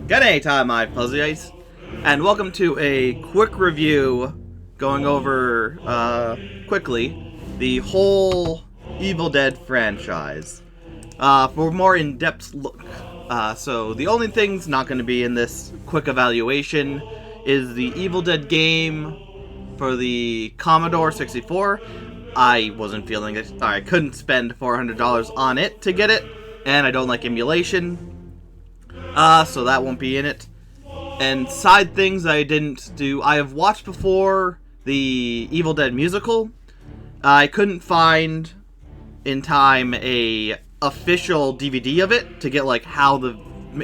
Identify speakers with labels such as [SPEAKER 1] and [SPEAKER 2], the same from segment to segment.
[SPEAKER 1] G'day time, my fuzzy ice, and welcome to a quick review going over, quickly, the whole Evil Dead franchise. For a more in-depth look, so the only thing's not going to be in this quick evaluation is the Evil Dead game for the Commodore 64. I wasn't feeling it. I couldn't spend $400 on it to get it, and I don't like emulation. So that won't be in it. And side things I didn't do. I have watched before the Evil Dead musical. I couldn't find in time a official DVD of it to get like how the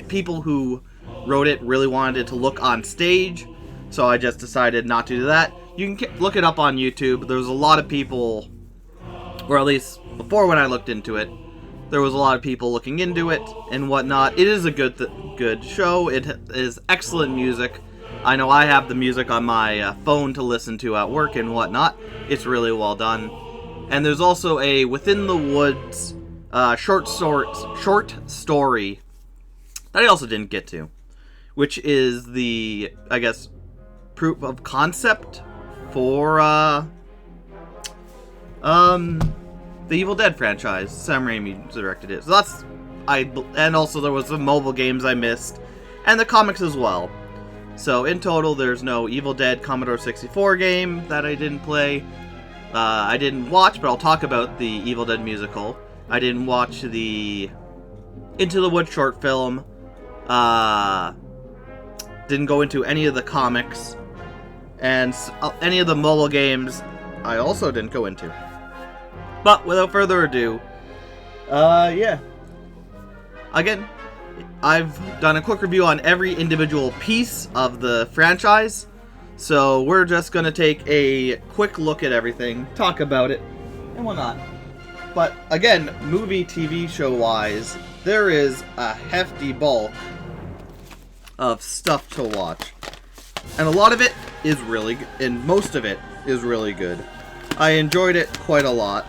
[SPEAKER 1] people who wrote it really wanted it to look on stage. So I just decided not to do that. You can look it up on YouTube. There's a lot of people, or at least before when I looked into it, there was a lot of people looking into it and whatnot. It is a good show. It is excellent music. I know I have the music on my phone to listen to at work and whatnot. It's really well done. And there's also a Within the Woods short story that I also didn't get to, which is the, I guess, proof of concept for the Evil Dead franchise. Sam Raimi directed it. So that's and also there was the mobile games I missed, and the comics as well. So in total, there's no Evil Dead Commodore 64 game that I didn't play. I didn't watch, but I'll talk about the Evil Dead musical. I didn't watch the Into the Woods short film. Didn't go into any of the comics, and any of the mobile games I also didn't go into. But without further ado, yeah. Again, I've done a quick review on every individual piece of the franchise, so we're just going to take a quick look at everything, talk about it, and whatnot. But again, movie, TV show-wise, there is a hefty bulk of stuff to watch. And a lot of it is really good, and most of it is really good. I enjoyed it quite a lot.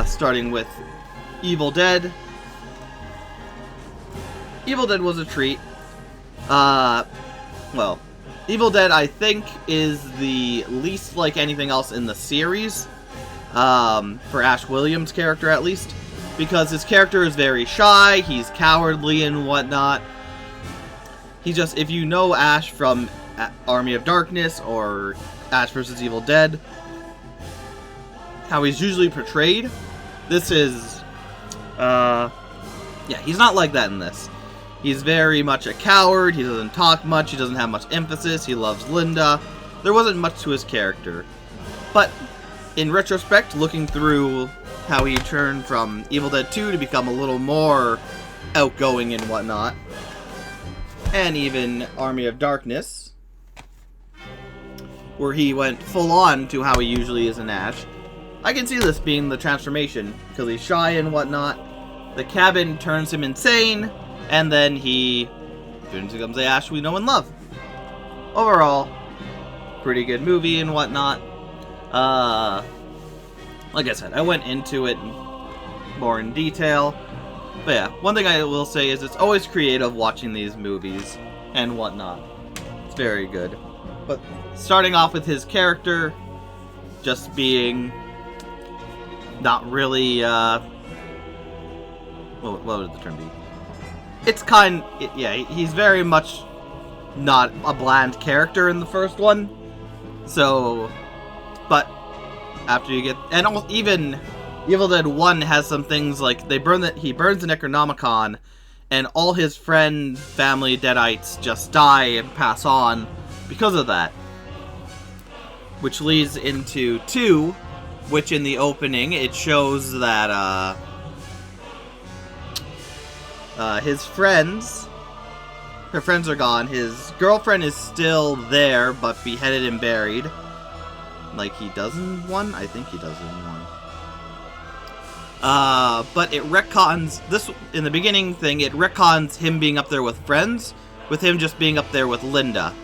[SPEAKER 1] Starting with Evil Dead. Evil Dead was a treat. Well, Evil Dead, I think, is the least like anything else in the series. For Ash Williams' character, at least. Because his character is very shy, he's cowardly and whatnot. He just, if you know Ash from Army of Darkness or Ash vs. Evil Dead, how he's usually portrayed, this is, yeah, he's not like that in this. He's very much a coward, he doesn't talk much, he doesn't have much emphasis, he loves Linda. There wasn't much to his character. But, in retrospect, looking through how he turned from Evil Dead 2 to become a little more outgoing and whatnot, and even Army of Darkness, where he went full on to how he usually is in Ash, I can see this being the transformation, because he's shy and whatnot. The cabin turns him insane, and then he becomes the Ash we know and love. Overall, pretty good movie and whatnot. Like I said, I went into it more in detail. But yeah, one thing I will say is it's always creative watching these movies and whatnot. It's very good. But starting off with his character just being not really, what would the term be? It's yeah, he's very much not a bland character in the first one. So, but after you get, and even Evil Dead 1 has some things like he burns the Necronomicon, and all his family Deadites just die and pass on because of that. Which leads into 2, which in the opening, it shows that, his friends, her friends are gone, his girlfriend is still there, but beheaded and buried. Like he does in 1? I think he does in 1. But it retcons, this, in the beginning thing, it retcons him being up there with friends, with him just being up there with Linda.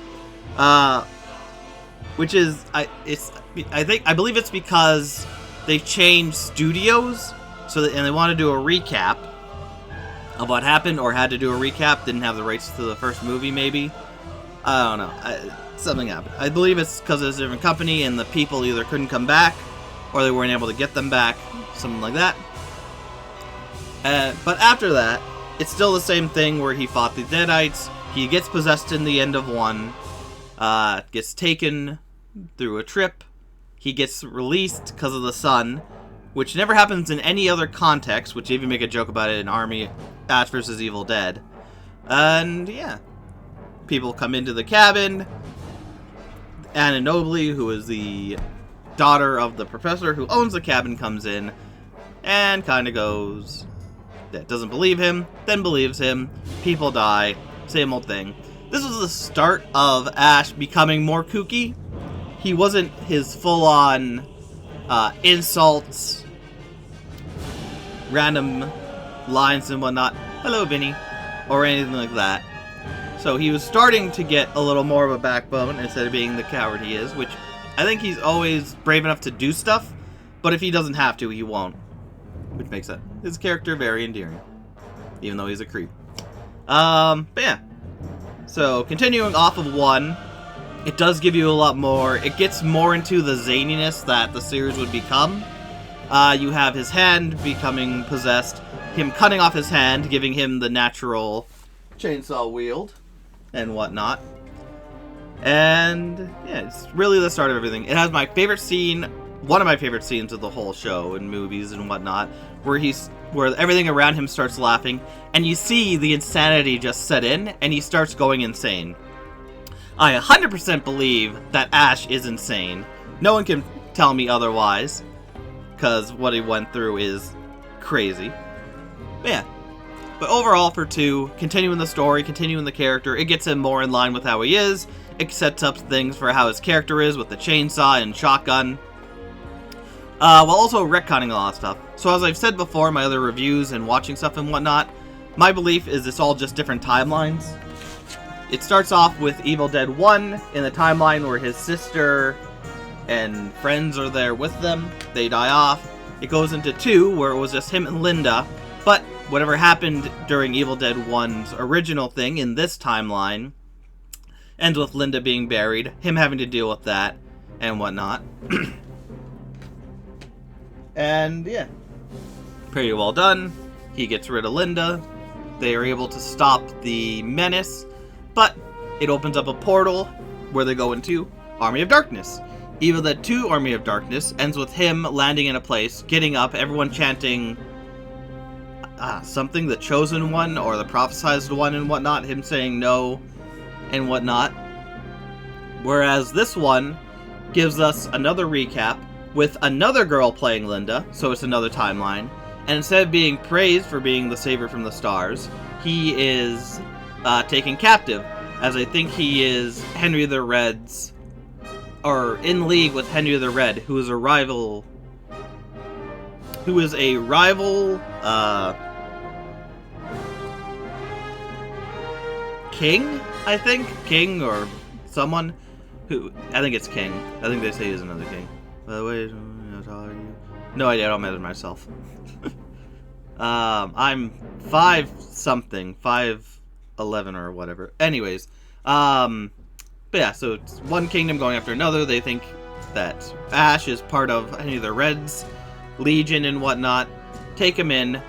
[SPEAKER 1] Which is, I believe it's because they changed studios, so that, and they want to do a recap, of what happened, or had to do a recap, didn't have the rights to the first movie, maybe. I don't know. Something happened. I believe it's because it's a different company, and the people either couldn't come back, or they weren't able to get them back, something like that. But after that, it's still the same thing where he fought the Deadites. He gets possessed in the end of one, gets taken through a trip. He gets released because of the sun, which never happens in any other context, which even make a joke about it in Army Ash vs. Evil Dead. And yeah, people come into the cabin. Anna Nobley, who is the daughter of the professor who owns the cabin, comes in and kind of goes, doesn't believe him, then believes him. People die. Same old thing. This was the start of Ash becoming more kooky. He wasn't his full-on insults, random lines and whatnot, hello Vinny, or anything like that. So he was starting to get a little more of a backbone instead of being the coward he is, which I think he's always brave enough to do stuff, but if he doesn't have to, he won't. Which makes his character very endearing, even though he's a creep. But yeah. So continuing off of 1, it does give you a lot more. It gets more into the zaniness that the series would become. You have his hand becoming possessed, him cutting off his hand, giving him the natural chainsaw wield and whatnot. And yeah, it's really the start of everything. It has my favorite scene, one of my favorite scenes of the whole show and movies and whatnot, where everything around him starts laughing, and you see the insanity just set in, and he starts going insane. I 100% believe that Ash is insane. No one can tell me otherwise, because what he went through is crazy. But yeah. But overall, for 2, continuing the story, continuing the character, it gets him more in line with how he is. It sets up things for how his character is with the chainsaw and shotgun, while also retconning a lot of stuff. So as I've said before in my other reviews and watching stuff and whatnot, my belief is it's all just different timelines. It starts off with Evil Dead 1 in the timeline where his sister and friends are there with them. They die off. It goes into 2 where it was just him and Linda, but whatever happened during Evil Dead 1's original thing in this timeline ends with Linda being buried, him having to deal with that and whatnot. And yeah, pretty well done. He gets rid of Linda. They are able to stop the menace, but it opens up a portal where they go into Army of Darkness. Evil Dead 2 Army of Darkness ends with him landing in a place, getting up, everyone chanting something, the Chosen One or the Prophesized One and whatnot, him saying no and whatnot. Whereas this one gives us another recap with another girl playing Linda, so it's another timeline. And instead of being praised for being the savior from the stars, he is taken captive, as I think he is Henry the Red's, or in league with Henry the Red, who is a rival, king, I think? King or someone who, I think it's king. I think they say he's another king. By the way, how tall are you? No idea, I don't measure myself. I'm 5'something", 5'11" or whatever. Anyways, but yeah, so it's one kingdom going after another. They think that Ash is part of any of the Red's legion and whatnot. Take him in.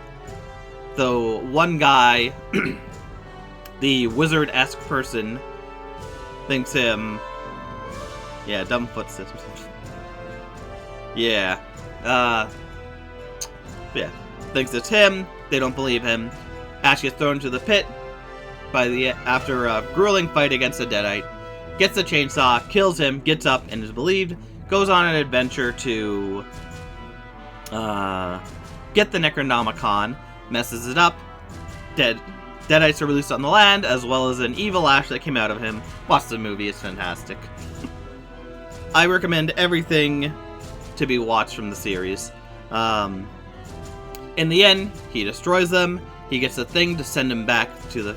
[SPEAKER 1] Though one guy, the wizard-esque person, thinks him, yeah, dumb footsteps or something. Yeah, yeah, thinks it's him. They don't believe him. Ash gets thrown into the pit after a grueling fight against a Deadite. Gets the chainsaw, kills him, gets up, and is believed. Goes on an adventure to get the Necronomicon. Messes it up. Deadites are released on the land, as well as an evil Ash that came out of him. Watch the movie, it's fantastic. I recommend everything to be watched from the series. In the end, he destroys them. He gets a thing to send him back to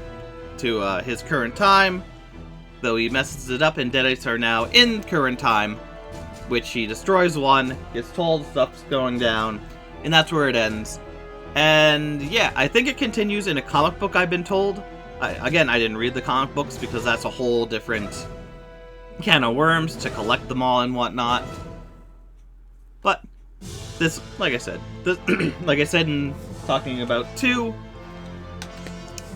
[SPEAKER 1] his current time, though he messes it up and Deadites are now in current time, which he destroys one, gets told stuff's going down, and that's where it ends. And yeah, I think it continues in a comic book, I've been told. Again, I didn't read the comic books because that's a whole different can of worms to collect them all and whatnot. But this, like I said, in talking about 2,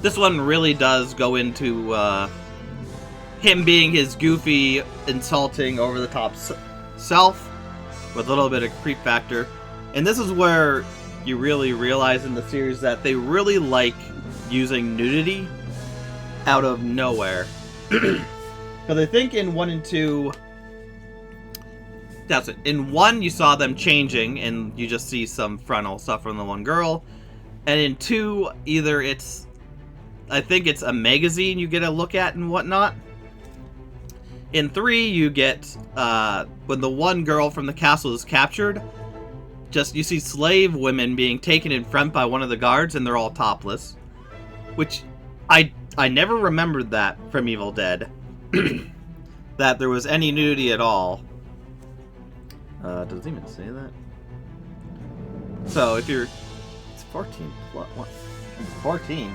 [SPEAKER 1] this one really does go into him being his goofy, insulting, over-the-top self with a little bit of creep factor. And this is where you really realize in the series that they really like using nudity out of nowhere. Because I think in 1 and 2, that's it. In 1, you saw them changing, and you just see some frontal stuff from the one girl. And in 2, either I think it's a magazine you get a look at and whatnot. In 3, you get, when the one girl from the castle is captured, you see slave women being taken in front by one of the guards, and they're all topless. Which, I never remembered that from Evil Dead. That there was any nudity at all. Does it even say that? So, if you're... It's 14 plus... What? 14?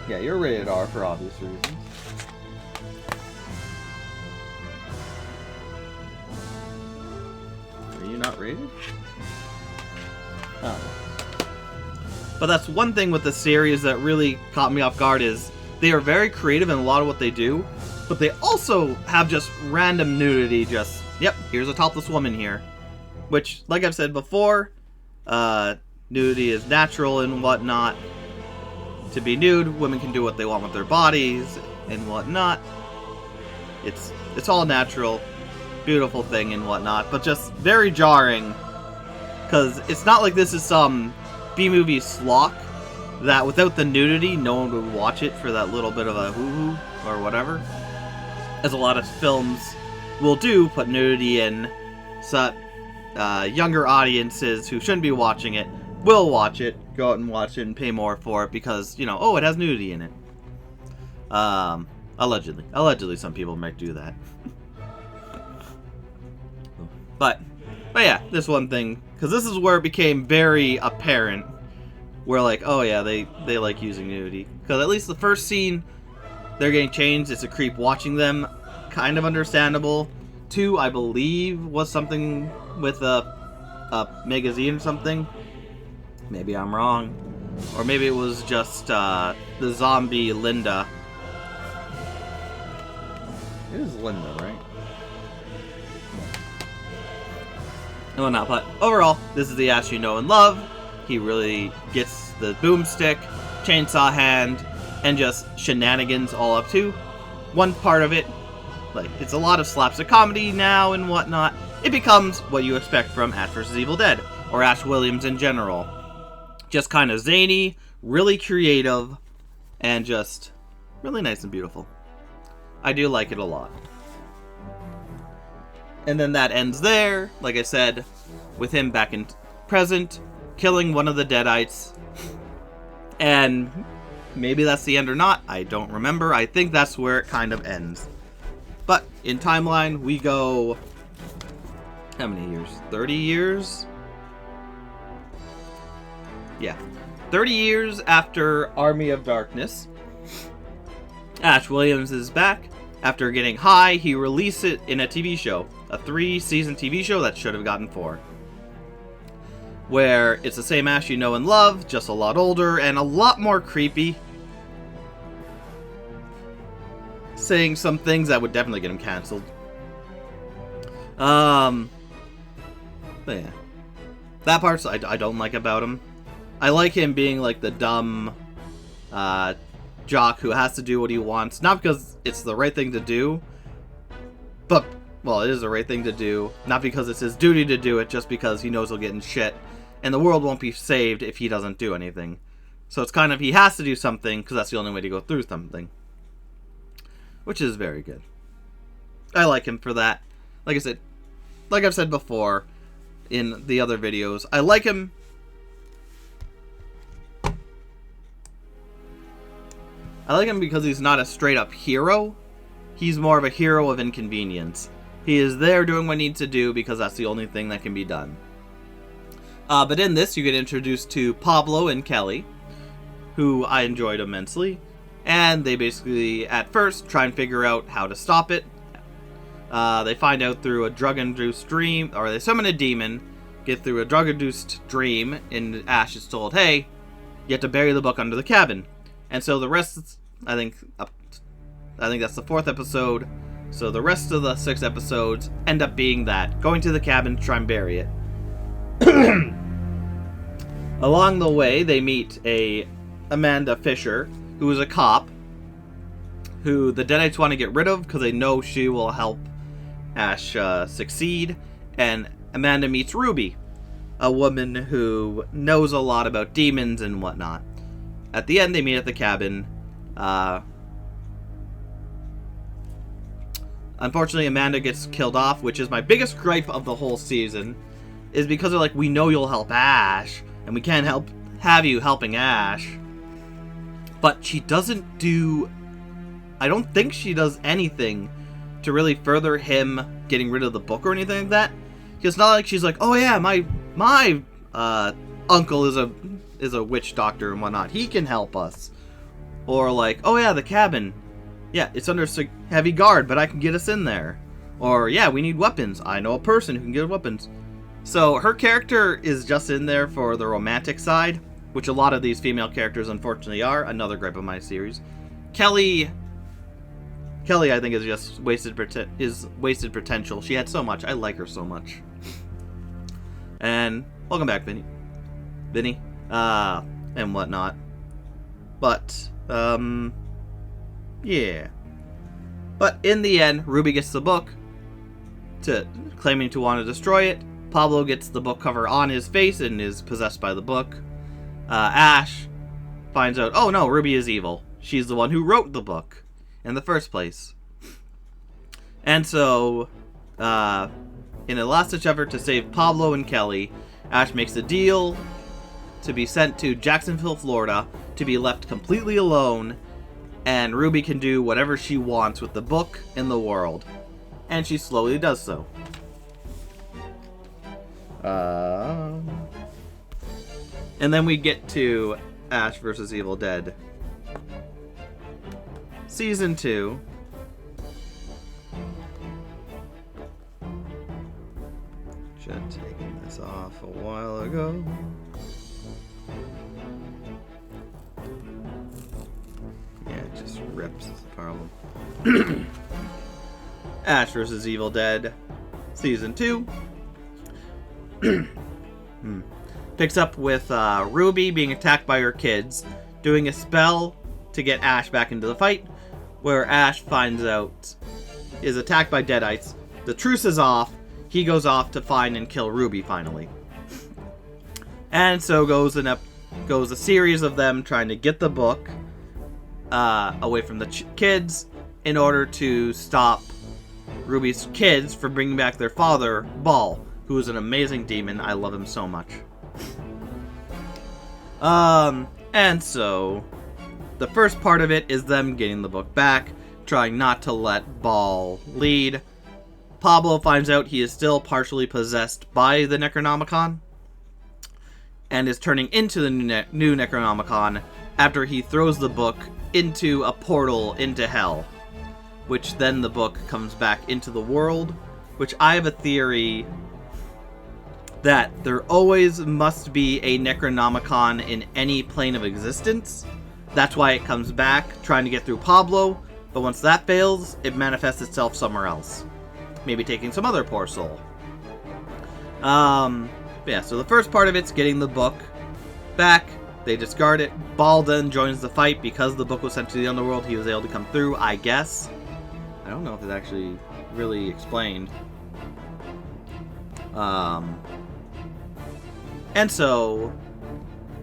[SPEAKER 1] Yeah, you're rated R for obvious reasons. Are you not rated? Oh. But that's one thing with the series that really caught me off guard is they are very creative in a lot of what they do, but they also have just random nudity, just, yep, here's a topless woman here. Which, like I've said before, nudity is natural and whatnot. To be nude, women can do what they want with their bodies and whatnot. It's all natural, beautiful thing and whatnot, but just very jarring, because it's not like this is some B-movie schlock that without the nudity, no one would watch it for that little bit of a hoo-hoo or whatever. As a lot of films will do, put nudity in, so younger audiences who shouldn't be watching it will watch it, go out and watch it and pay more for it because, you know, oh, it has nudity in it. Allegedly. Allegedly some people might do that. But yeah, this one thing, because this is where it became very apparent, where like, oh yeah, they like using nudity. Because at least the first scene, they're getting changed, it's a creep watching them, kind of understandable. 2, I believe, was something with a magazine or something. Maybe I'm wrong. Or maybe it was just the zombie Linda. It is Linda, right? And whatnot, but overall, this is the Ash you know and love. He really gets the boomstick, chainsaw hand, and just shenanigans all up to. One part of it, like, it's a lot of slapstick comedy now and whatnot. It becomes what you expect from Ash vs. Evil Dead, or Ash Williams in general. Just kind of zany, really creative, and just really nice and beautiful. I do like it a lot. And then that ends there, like I said, with him back in present, killing one of the Deadites. And maybe that's the end or not, I don't remember. I think that's where it kind of ends. But in timeline, we go... How many years? 30 years? Yeah. 30 years after Army of Darkness. Ash Williams is back. After getting high, he released it in a TV show. A 3-season TV show that should have gotten 4. Where it's the same Ash you know and love, just a lot older and a lot more creepy. Saying some things that would definitely get him canceled. But yeah. That part I don't like about him. I like him being like the dumb jock who has to do what he wants. Not because it's the right thing to do, but, well, it is the right thing to do. Not because it's his duty to do it, just because he knows he'll get in shit. And the world won't be saved if he doesn't do anything. So it's kind of, he has to do something, because that's the only way to go through something. Which is very good. I like him for that. Like I said, like I've said before in the other videos, I like him. I like him because he's not a straight up hero. He's more of a hero of inconvenience. He is there doing what he needs to do because that's the only thing that can be done. But in this, you get introduced to Pablo and Kelly, who I enjoyed immensely. And they basically, at first, try and figure out how to stop it. They find out through a drug-induced dream, or they summon a demon, get through a drug-induced dream, and Ash is told, hey, you have to bury the book under the cabin. And so the rest, I think that's the 4th episode. So the rest of the 6 episodes end up being that, going to the cabin to try and bury it. Along the way, they meet Amanda Fisher, who is a cop, who the Deadites want to get rid of because they know she will help Ash succeed. And Amanda meets Ruby, a woman who knows a lot about demons and whatnot. At the end, they meet at the cabin. Unfortunately, Amanda gets killed off, which is my biggest gripe of the whole season, is because they're like, we know you'll help Ash, and we can't have you helping Ash. But she doesn't do... I don't think she does anything to really further him getting rid of the book or anything like that. It's not like she's like, oh yeah, my uncle is a witch doctor and whatnot. He can help us. Or like, oh yeah, the cabin. Yeah, it's under heavy guard, but I can get us in there. Or yeah, we need weapons. I know a person who can get weapons. So her character is just in there for the romantic side, which a lot of these female characters unfortunately are. Another gripe of my series. Kelly, I think, is just wasted potential. She had so much. I like her so much. And welcome back, Vinny, and whatnot. But yeah. But in the end, Ruby gets the book, claiming to want to destroy it. Pablo gets the book cover on his face and is possessed by the book. Ash finds out, oh no, Ruby is evil. She's the one who wrote the book in the first place. And so, in a last-ditch effort to save Pablo and Kelly, Ash makes a deal to be sent to Jacksonville, Florida, to be left completely alone, and Ruby can do whatever she wants with the book in the world. And she slowly does so. And then we get to Ash vs. Evil Dead Season 2. Should have taken this off a while ago. Yeah, it just rips is the problem. Ash vs. Evil Dead Season 2. Picks up with Ruby being attacked by her kids, doing a spell to get Ash back into the fight, where Ash finds out is attacked by Deadites. The truce is off. He goes off to find and kill Ruby finally. And so goes a series of them trying to get the book away from the kids in order to stop Ruby's kids from bringing back their father, Ball, who is an amazing demon. I love him so much. And so the first part of it is them getting the book back, trying not to let Ball lead. Pablo finds out he is still partially possessed by the Necronomicon and is turning into the new Necronomicon after he throws the book into a portal into hell, which then the book comes back into the world, which I have a theory that there always must be a Necronomicon in any plane of existence. That's why it comes back, trying to get through Pablo, but once that fails, it manifests itself somewhere else. Maybe taking some other poor soul. Yeah, so the first part of it's getting the book back. They discard it. Ball then joins the fight because the book was sent to the underworld. He was able to come through, I guess. I don't know if it's actually really explained. And so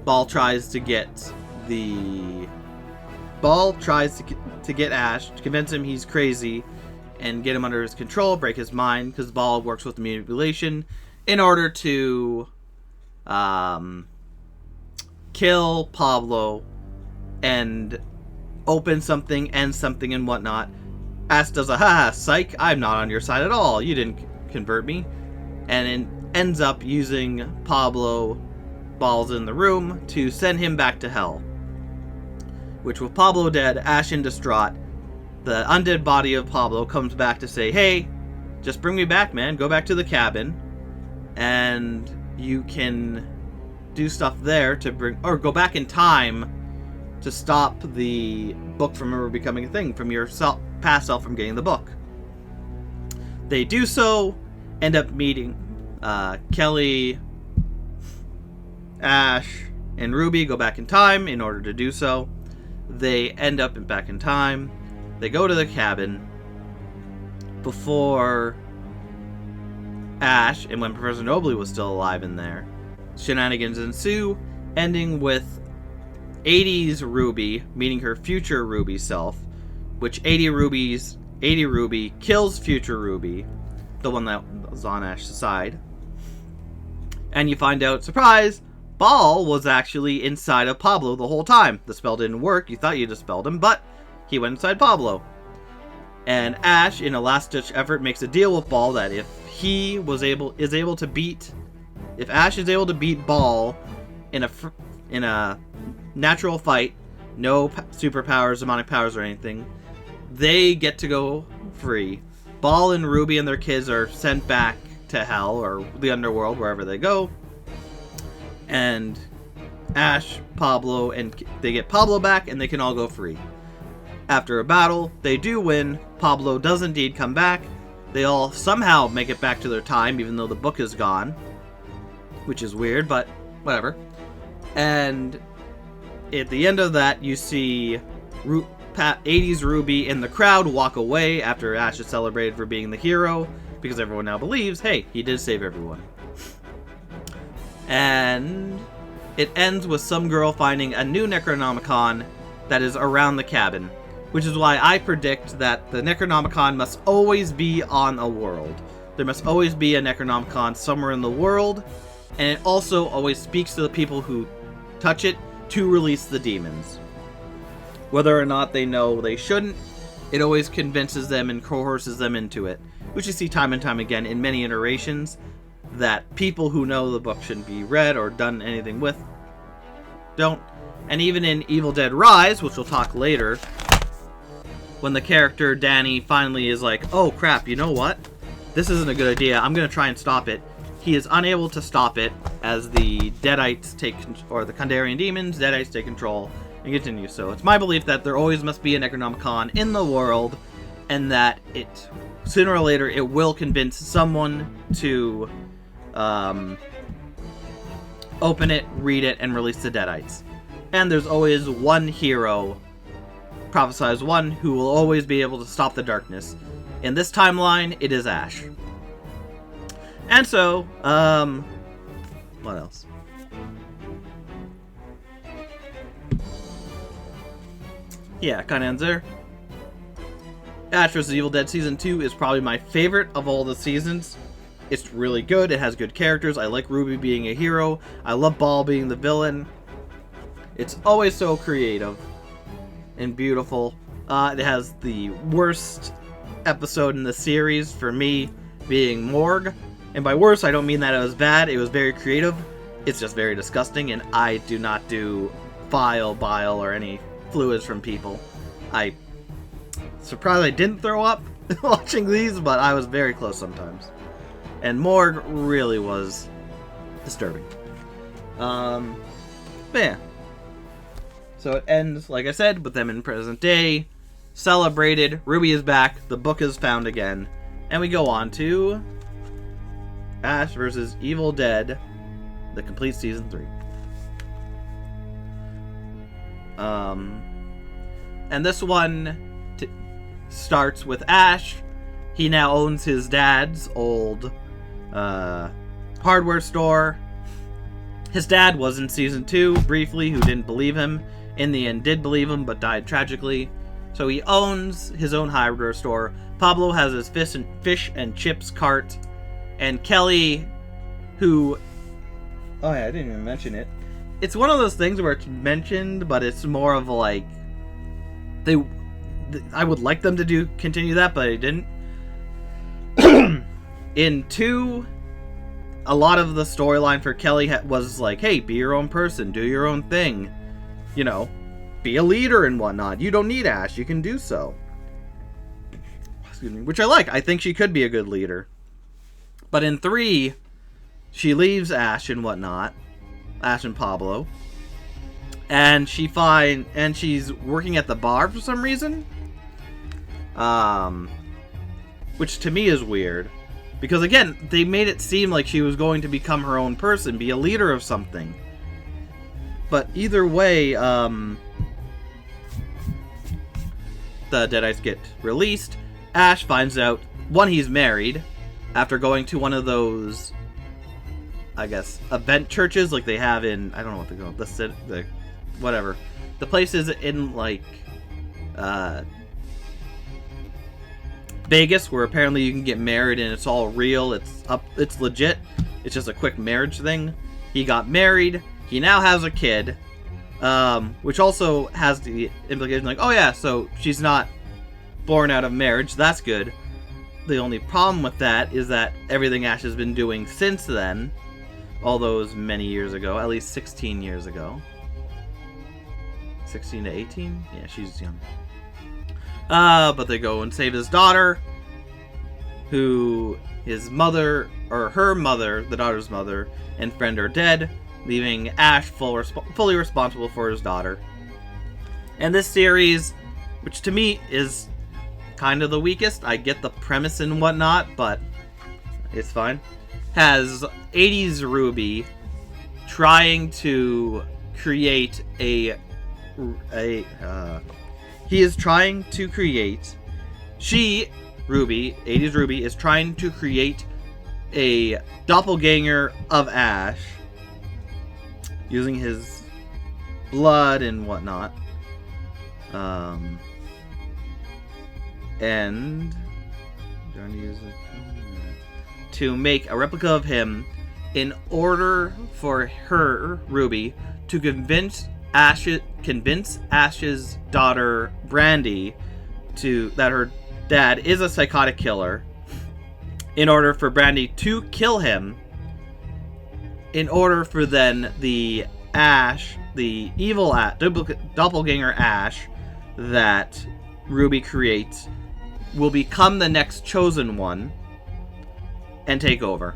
[SPEAKER 1] Ball tries to get Ash, to convince him he's crazy and get him under his control, break his mind, because Ball works with manipulation in order to kill Pablo and open something, end something, and whatnot. Ash does a psych, I'm not on your side at all. You didn't convert me. And ends up using Pablo Balls in the room to send him back to hell. Which, with Pablo dead, Ash in distraught, the undead body of Pablo comes back to say, hey, just bring me back, man. Go back to the cabin, and you can do stuff there to bring, or go back in time to stop the book from ever becoming a thing, from your past self from getting the book. They do so, end up meeting Kelly, Ash, and Ruby go back in time in order to do so. They end up back in time. They go to the cabin before Ash, and when Professor Nobly was still alive in there. Shenanigans ensue, ending with 80s Ruby meeting her future Ruby self, which 80 Ruby kills future Ruby, the one that was on Ash's side. And you find out, surprise, Ball was actually inside of Pablo the whole time. The spell didn't work, you thought you dispelled him, but he went inside Pablo. And Ash, in a last-ditch effort, makes a deal with Ball that if Ash is able to beat Ball in a natural fight, no superpowers, demonic powers, or anything, they get to go free. Ball and Ruby and their kids are sent back to hell, or the underworld, wherever they go. And Ash, Pablo, and they get Pablo back, and they can all go free. After a battle, they do win. Pablo does indeed come back. They all somehow make it back to their time, even though the book is gone. Which is weird, but whatever. And at the end of that, you see 80s Ruby in the crowd walk away after Ash is celebrated for being the hero, because everyone now believes, hey, he did save everyone. And it ends with some girl finding a new Necronomicon that is around the cabin, which is why I predict that the Necronomicon must always be on a world. There must always be a Necronomicon somewhere in the world, and it also always speaks to the people who touch it to release the demons. Whether or not they know they shouldn't, it always convinces them and coerces them into it, which you see time and time again in many iterations, that people who know the book shouldn't be read or done anything with don't. And even in Evil Dead Rise, which we'll talk later, when the character Danny finally is like, oh crap, you know what? This isn't a good idea, I'm going to try and stop it. He is unable to stop it as the Deadites or the Kandarian demons, Deadites take control and continue. So it's my belief that there always must be a Necronomicon in the world, and that it, sooner or later, it will convince someone to open it, read it, and release the Deadites. And there's always one hero, prophesized one, who will always be able to stop the darkness. In this timeline, it is Ash. And so, what else? Yeah, kind of ends there. Ash vs. Evil Dead Season 2 is probably my favorite of all the seasons. It's really good, it has good characters, I like Ruby being a hero, I love Ball being the villain. It's always so creative and beautiful. It has the worst episode in the series, for me, being Morgue. And by worse, I don't mean that it was bad, it was very creative. It's just very disgusting, and I do not do bile, or any fluids from people. I'm surprised I didn't throw up watching these, but I was very close sometimes. And Morgue really was disturbing. But yeah. So it ends, like I said, with them in present day, celebrated, Ruby is back, the book is found again, and we go on to Ash vs. Evil Dead, the complete Season 3. And this one starts with Ash. He now owns his dad's old hardware store. His dad was in Season 2, briefly, who didn't believe him. In the end, did believe him, but died tragically. So he owns his own hardware store. Pablo has his fish and chips cart. And Kelly, who... oh yeah, I didn't even mention it. It's one of those things where it's mentioned, but it's more of like... I would like them to continue that, but they didn't. In 2, a lot of the storyline for Kelly was like, hey, be your own person, do your own thing, you know, be a leader and whatnot. You don't need Ash, you can do so. Excuse me, which I like. I think she could be a good leader. But in 3, she leaves Ash and whatnot, Ash and Pablo, and she's working at the bar for some reason, which to me is weird, because again, they made it seem like she was going to become her own person, be a leader of something. But either way, the Deadites get released. Ash finds out, one, he's married, after going to one of those, I guess, event churches like they have in, I don't know what they're called, the whatever. The places in, like, Vegas, where apparently you can get married and it's all real, it's legit, it's just a quick marriage thing. He got married, he now has a kid, which also has the implication like, oh yeah, so she's not born out of marriage, that's good. The only problem with that is that everything Ash has been doing since then, all those many years ago, at least 16 years ago. 16 to 18? Yeah, she's young. But they go and save his daughter, who his mother, or her mother, the daughter's mother, and friend are dead, leaving Ash fully responsible for his daughter. And this series, which to me is kind of the weakest, I get the premise and whatnot, but it's fine, has 80s Ruby trying to create Ruby, 80s Ruby, is trying to create a doppelganger of Ash using his blood and whatnot. And trying to use it to make a replica of him in order for her, Ruby, to convince Ash's daughter, Brandy, that her dad is a psychotic killer, in order for Brandy to kill him, in order for then the evil doppelganger Ash that Ruby creates will become the next chosen one and take over.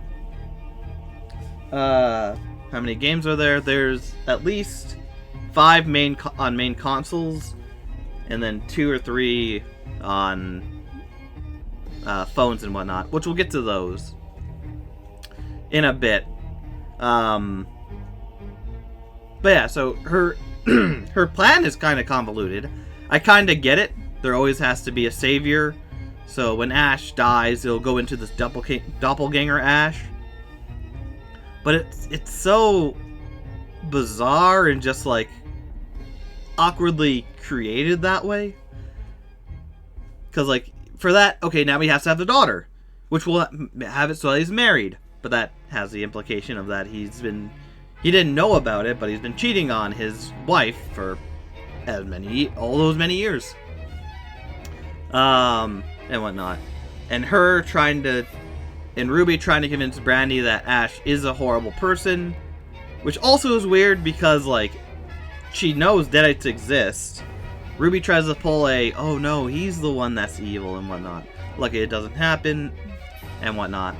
[SPEAKER 1] How many games are there? There's at least 5 on main consoles, and then 2 or 3 on phones and whatnot, which we'll get to those in a bit. But yeah, so her her plan is kind of convoluted. I kind of get it. There always has to be a savior. So when Ash dies, it'll go into this doppelganger Ash. But it's so bizarre and just like awkwardly created that way. Because like for that, okay, now he has to have the daughter, which will have it so he's married. But that has the implication of that he didn't know about it, but he's been cheating on his wife for all those many years. And whatnot. And Ruby trying to convince Brandy that Ash is a horrible person, which also is weird because, like, she knows Deadites exist. Ruby tries to pull oh no, he's the one that's evil and whatnot. Lucky it doesn't happen, and whatnot.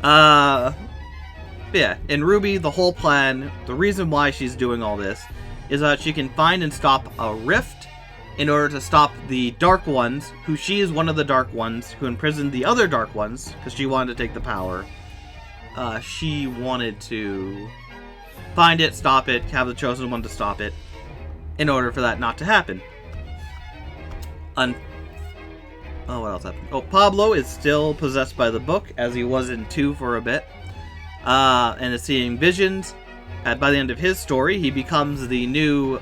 [SPEAKER 1] Yeah, in Ruby, the whole plan, the reason why she's doing all this, is that she can find and stop a rift in order to stop the Dark Ones, who she is one of the Dark Ones, who imprisoned the other Dark Ones, because she wanted to take the power. She wanted to find it, stop it, have the Chosen One to stop it, in order for that not to happen. What else happened? Oh, Pablo is still possessed by the book, as he was in 2 for a bit, and is seeing visions. By the end of his story, he becomes the new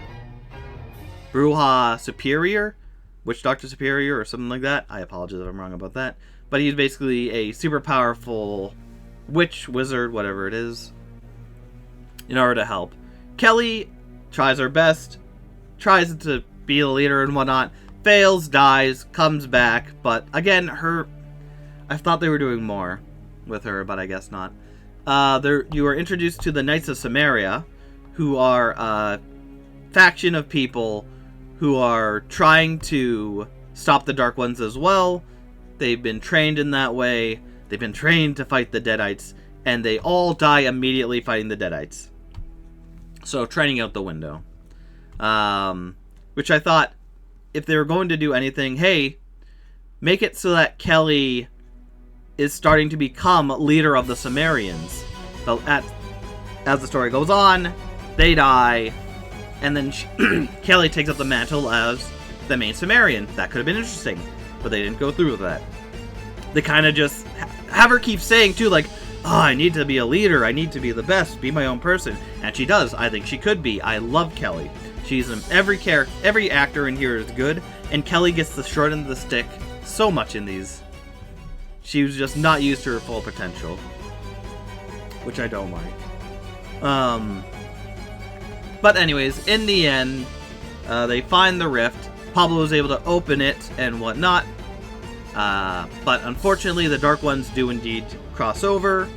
[SPEAKER 1] Bruja Superior, Witch Doctor Superior, or something like that. I apologize if I'm wrong about that. But he's basically a super powerful witch, wizard, whatever it is, in order to help. Kelly tries her best, tries to be the leader and whatnot, fails, dies, comes back, but again, I thought they were doing more with her, but I guess not. you are introduced to the Knights of Samaria, who are a faction of people who are trying to stop the Dark Ones as well. They've been trained in that way. They've been trained to fight the Deadites, and they all die immediately fighting the Deadites. So, training out the window. Which I thought, if they were going to do anything, hey, make it so that Kelly is starting to become leader of the Sumerians. So as the story goes on, they die, and then Kelly takes up the mantle as the main Sumerian. That could have been interesting, but they didn't go through with that. They kind of just have her keep saying, too, like, oh, I need to be a leader, I need to be the best, be my own person. And she does. I think she could be. I love Kelly. She's every actor in here is good, and Kelly gets the short end of the stick so much in these. She was just not used to her full potential, which I don't like. But anyways, in the end, they find the rift. Pablo is able to open it and whatnot. But unfortunately, the Dark Ones do indeed cross over.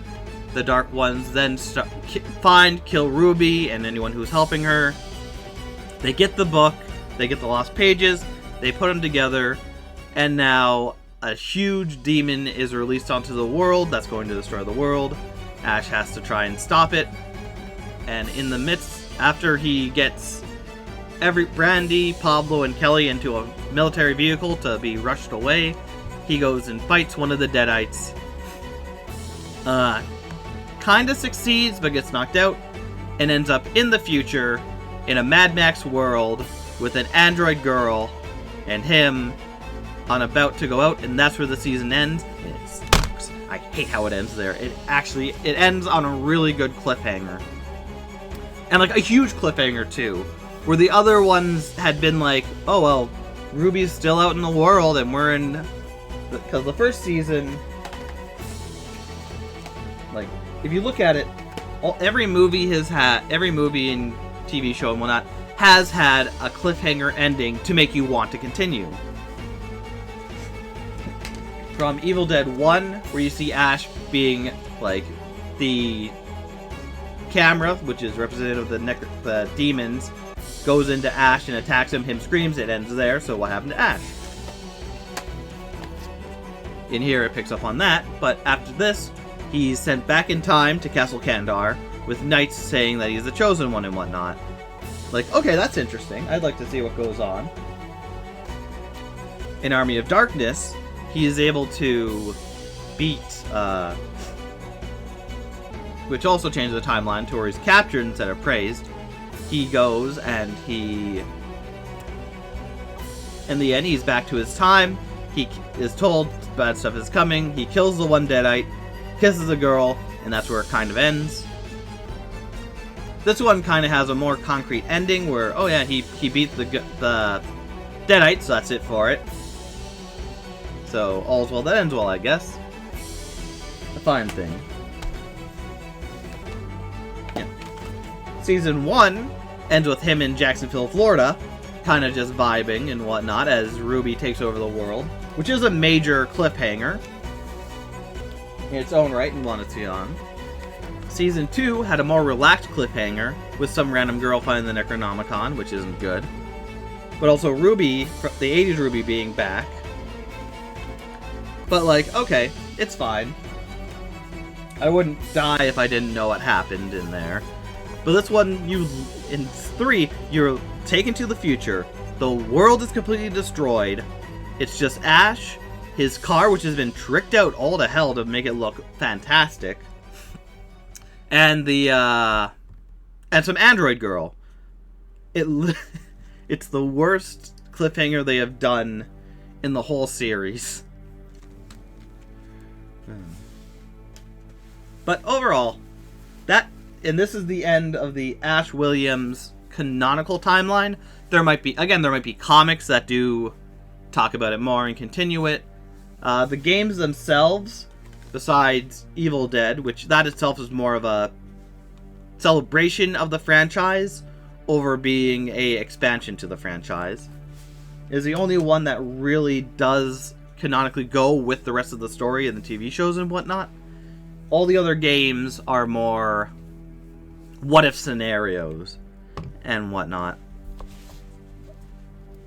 [SPEAKER 1] The Dark Ones then kill Ruby and anyone who's helping her. They get the book, they get the lost pages, they put them together, and now a huge demon is released onto the world that's going to destroy the world. Ash has to try and stop it. And in the midst, after he gets Brandy, Pablo, and Kelly into a military vehicle to be rushed away, he goes and fights one of the Deadites. Kinda succeeds, but gets knocked out, and ends up in the future, in a Mad Max world, with an android girl, and him about to go out, and that's where the season ends. I hate how it ends there. It ends on a really good cliffhanger. And like a huge cliffhanger too, where the other ones had been like, oh well, Ruby's still out in the world, and we're in, because the first season, like, if you look at it, every movie and TV show and whatnot has had a cliffhanger ending to make you want to continue. From Evil Dead 1, where you see Ash being, like, the camera, which is representative of the demons, goes into Ash and attacks him screams, it ends there, so what happened to Ash? In here it picks up on that, but after this, he's sent back in time to Castle Kandar, with knights saying that he's the chosen one and whatnot. Like, okay, that's interesting. I'd like to see what goes on. In Army of Darkness, he is able to beat, which also changes the timeline to where he's captured instead of praised. He goes and in the end, he's back to his time. He is told bad stuff is coming. He kills the one Deadite, kisses a girl, and that's where it kind of ends. This one kind of has a more concrete ending where, oh yeah, he beat the Deadite, so that's it for it. So, all's well that ends well, I guess. A fine thing. Yeah. Season 1 ends with him in Jacksonville, Florida, kind of just vibing and whatnot as Ruby takes over the world, which is a major cliffhanger in its own right and wanted to see on. Season 2 had a more relaxed cliffhanger, with some random girl finding the Necronomicon, which isn't good. But also Ruby, the 80s Ruby being back. But like, okay, it's fine. I wouldn't die if I didn't know what happened in there. But this one, in 3, you're taken to the future. The world is completely destroyed. It's just Ash, his car, which has been tricked out all to hell to make it look fantastic, and and some android girl. It's the worst cliffhanger they have done in the whole series. But overall, this is the end of the Ash Williams canonical timeline. There might be comics that do talk about it more and continue it. The games themselves, besides Evil Dead, which that itself is more of a celebration of the franchise over being a expansion to the franchise, is the only one that really does canonically go with the rest of the story and the TV shows and whatnot. All the other games are more what-if scenarios and whatnot.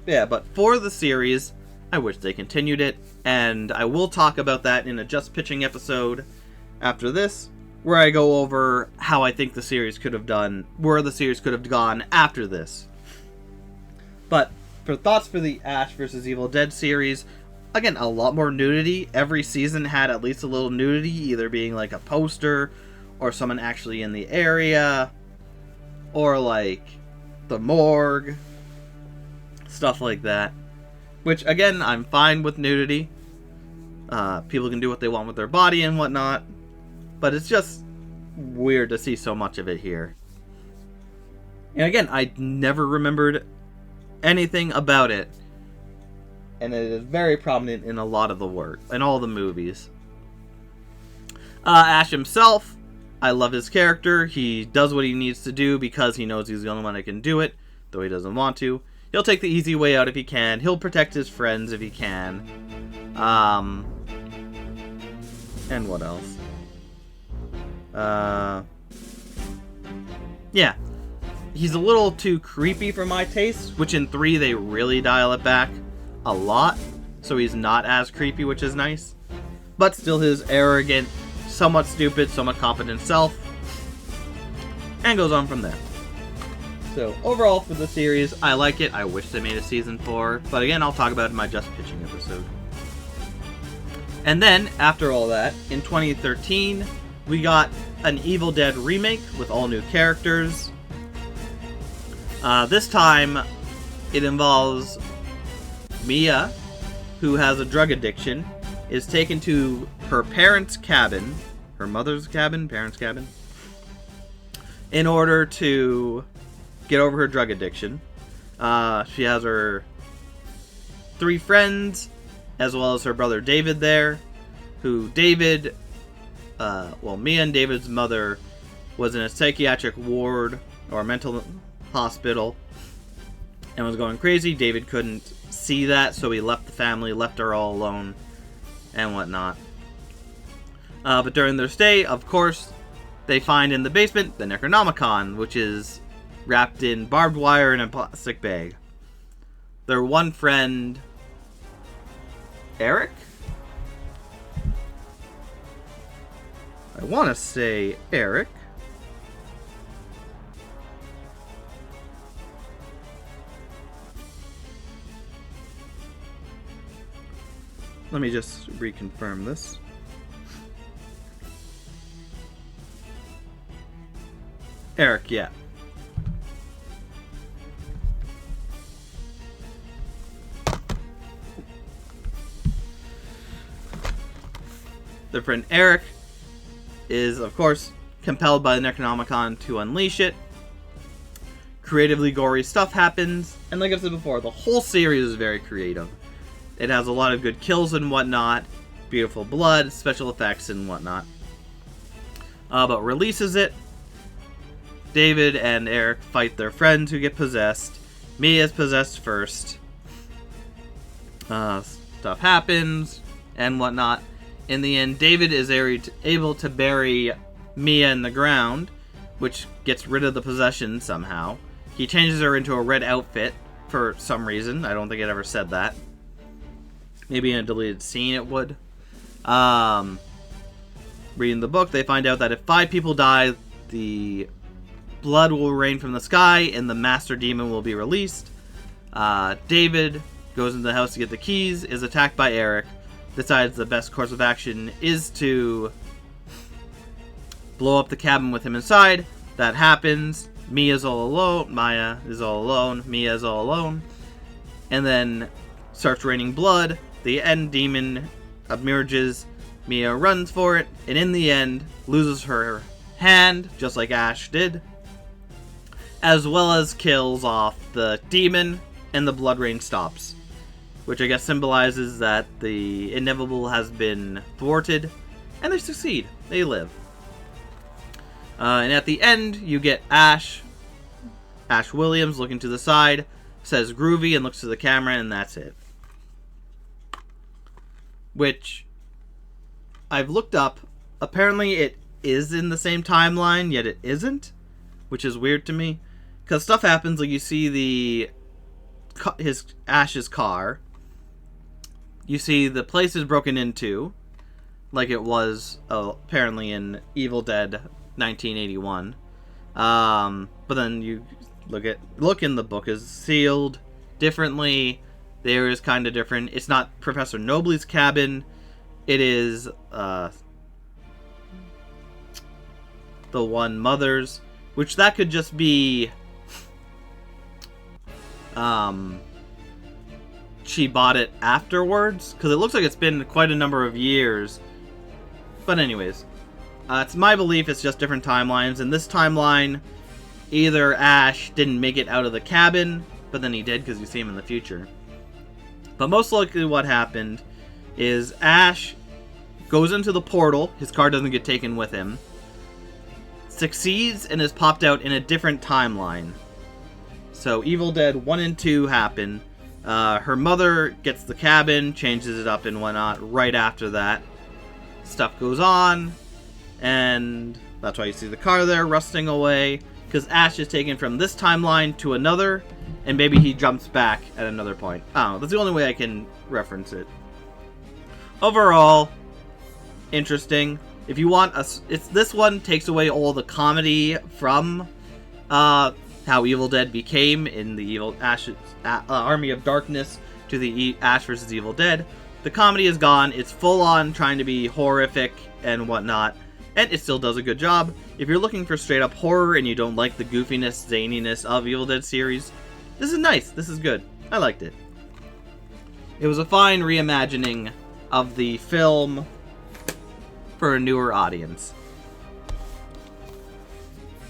[SPEAKER 1] Yeah, but for the series, I wish they continued it, and I will talk about that in a Just Pitching episode after this, where I go over how I think the series could have done, where the series could have gone after this. But for thoughts for the Ash vs. Evil Dead series, again, a lot more nudity. Every season had at least a little nudity, either being like a poster, or someone actually in the area, or like the morgue, stuff like that. Which, again, I'm fine with nudity. People can do what they want with their body and whatnot, but it's just weird to see so much of it here. And again, I never remembered anything about it, and it is very prominent in a lot of the work, in all the movies. Ash himself, I love his character. He does what he needs to do because he knows he's the only one that can do it, though he doesn't want to. He'll take the easy way out if he can. He'll protect his friends if he can. And what else? Yeah. He's a little too creepy for my taste, which in 3 they really dial it back a lot, so he's not as creepy, which is nice. But still his arrogant, somewhat stupid, somewhat confident self, and goes on from there. So overall for the series, I like it. I wish they made a season 4, but again, I'll talk about it in my Just Pitching episode. And then, after all that, in 2013, we got an Evil Dead remake with all new characters. This time, it involves Mia, who has a drug addiction, is taken to her parents' cabin, her mother's cabin, parents' cabin, in order to get over her drug addiction. She has her 3 friends, as well as her brother David there, who David, Mia and David's mother was in a psychiatric ward or mental hospital and was going crazy. David couldn't see that, so he left the family, left her all alone, and whatnot. But during their stay, of course, they find in the basement the Necronomicon, which is wrapped in barbed wire in a plastic bag. Their one friend, Eric? I want to say Eric. Let me just reconfirm this. Eric, yeah. Their friend Eric is, of course, compelled by the Necronomicon to unleash it. Creatively gory stuff happens, and like I said before, the whole series is very creative. It has a lot of good kills and whatnot, beautiful blood, special effects and whatnot. But releases it. David and Eric fight their friends who get possessed. Mia is possessed first. Stuff happens and whatnot. In the end, David is able to bury Mia in the ground, which gets rid of the possession somehow. He changes her into a red outfit for some reason. I don't think it ever said that. Maybe in a deleted scene it would. Reading the book, they find out that if 5 people die, the blood will rain from the sky and the master demon will be released. David goes into the house to get the keys, is attacked by Eric, decides the best course of action is to blow up the cabin with him inside. That happens. Mia is all alone. Mia is all alone. And then starts raining blood. The end demon emerges. Mia runs for it, and in the end, loses her hand, just like Ash did, as well as kills off the demon, and the blood rain stops, which I guess symbolizes that the inevitable has been thwarted, and they succeed. They live. And at the end, you get Ash Williams looking to the side, says groovy, and looks to the camera, and that's it. Which I've looked up apparently it is in the same timeline, yet it isn't, which is weird to me. Because stuff happens, like you see Ash's car. You see the place is broken into, like it was apparently in Evil Dead 1981. But then you look in the book is sealed differently. The area is kind of different. It's not Professor Nobley's cabin. It is the one Mother's, which that could just be she bought it afterwards, because it looks like it's been quite a number of years. But anyways, it's my belief it's just different timelines. In this timeline, either Ash didn't make it out of the cabin, but then he did because you see him in the future. But most likely what happened is Ash goes into the portal, his car doesn't get taken with him, succeeds and is popped out in a different timeline. So Evil Dead 1 and 2 happen. Her mother gets the cabin, changes it up and whatnot right after that. Stuff goes on, and that's why you see the car there rusting away, because Ash is taken from this timeline to another, and maybe he jumps back at another point. I don't know, that's the only way I can reference it. Overall, interesting. If you want this one takes away all the comedy from how Evil Dead became in the Evil Army of Darkness to the Ash vs. Evil Dead. The comedy is gone. It's full on trying to be horrific and whatnot, and it still does a good job. If you're looking for straight up horror and you don't like the goofiness, zaniness of Evil Dead series, this is nice. This is good. I liked it. It was a fine reimagining of the film for a newer audience.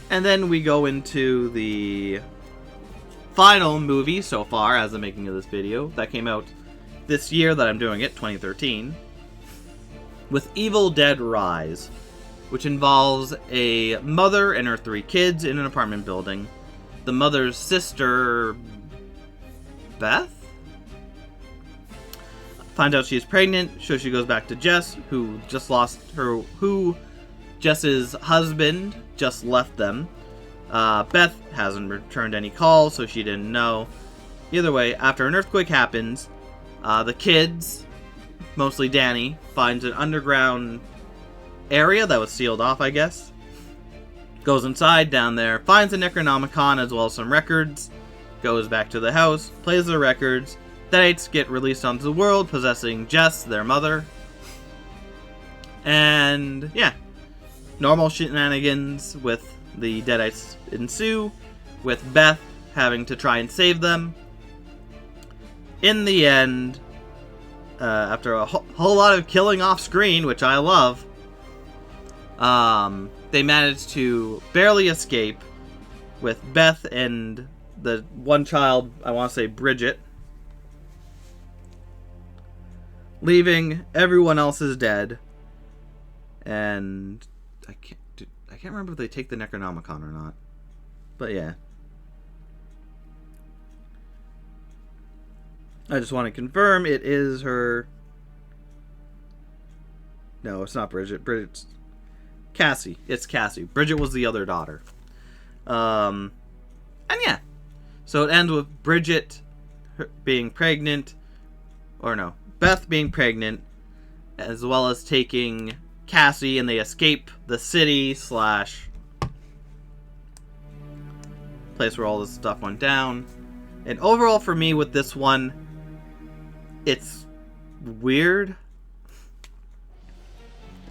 [SPEAKER 1] And then we go into the final movie so far as the making of this video that came out this year that I'm doing it, 2013, with Evil Dead Rise, which involves a mother and her 3 kids in an apartment building. The mother's sister, Beth, finds out she's pregnant, so she goes back to Jess, who Jess's husband just left them. Beth hasn't returned any calls, so she didn't know. Either way, after an earthquake happens, the kids, mostly Danny, finds an underground area that was sealed off, I guess. Goes inside, down there, finds a Necronomicon as well as some records. Goes back to the house, plays the records. Deadites get released onto the world, possessing Jess, their mother. And, yeah. Normal shenanigans with the Deadites ensue, with Beth having to try and save them. In the end, after a whole lot of killing off screen, which I love, they managed to barely escape, with Beth and the one child, I want to say Bridget, leaving everyone else is dead. And I can't remember if they take the Necronomicon or not. But yeah. I just want to confirm it is her. No, it's not Bridget. Bridget's Cassie. It's Cassie. Bridget was the other daughter. And yeah. So it ends with Bridget being pregnant. Or no. Beth being pregnant. As well as taking Cassie, and they escape the city / place where all this stuff went down. And overall for me with this one, it's weird.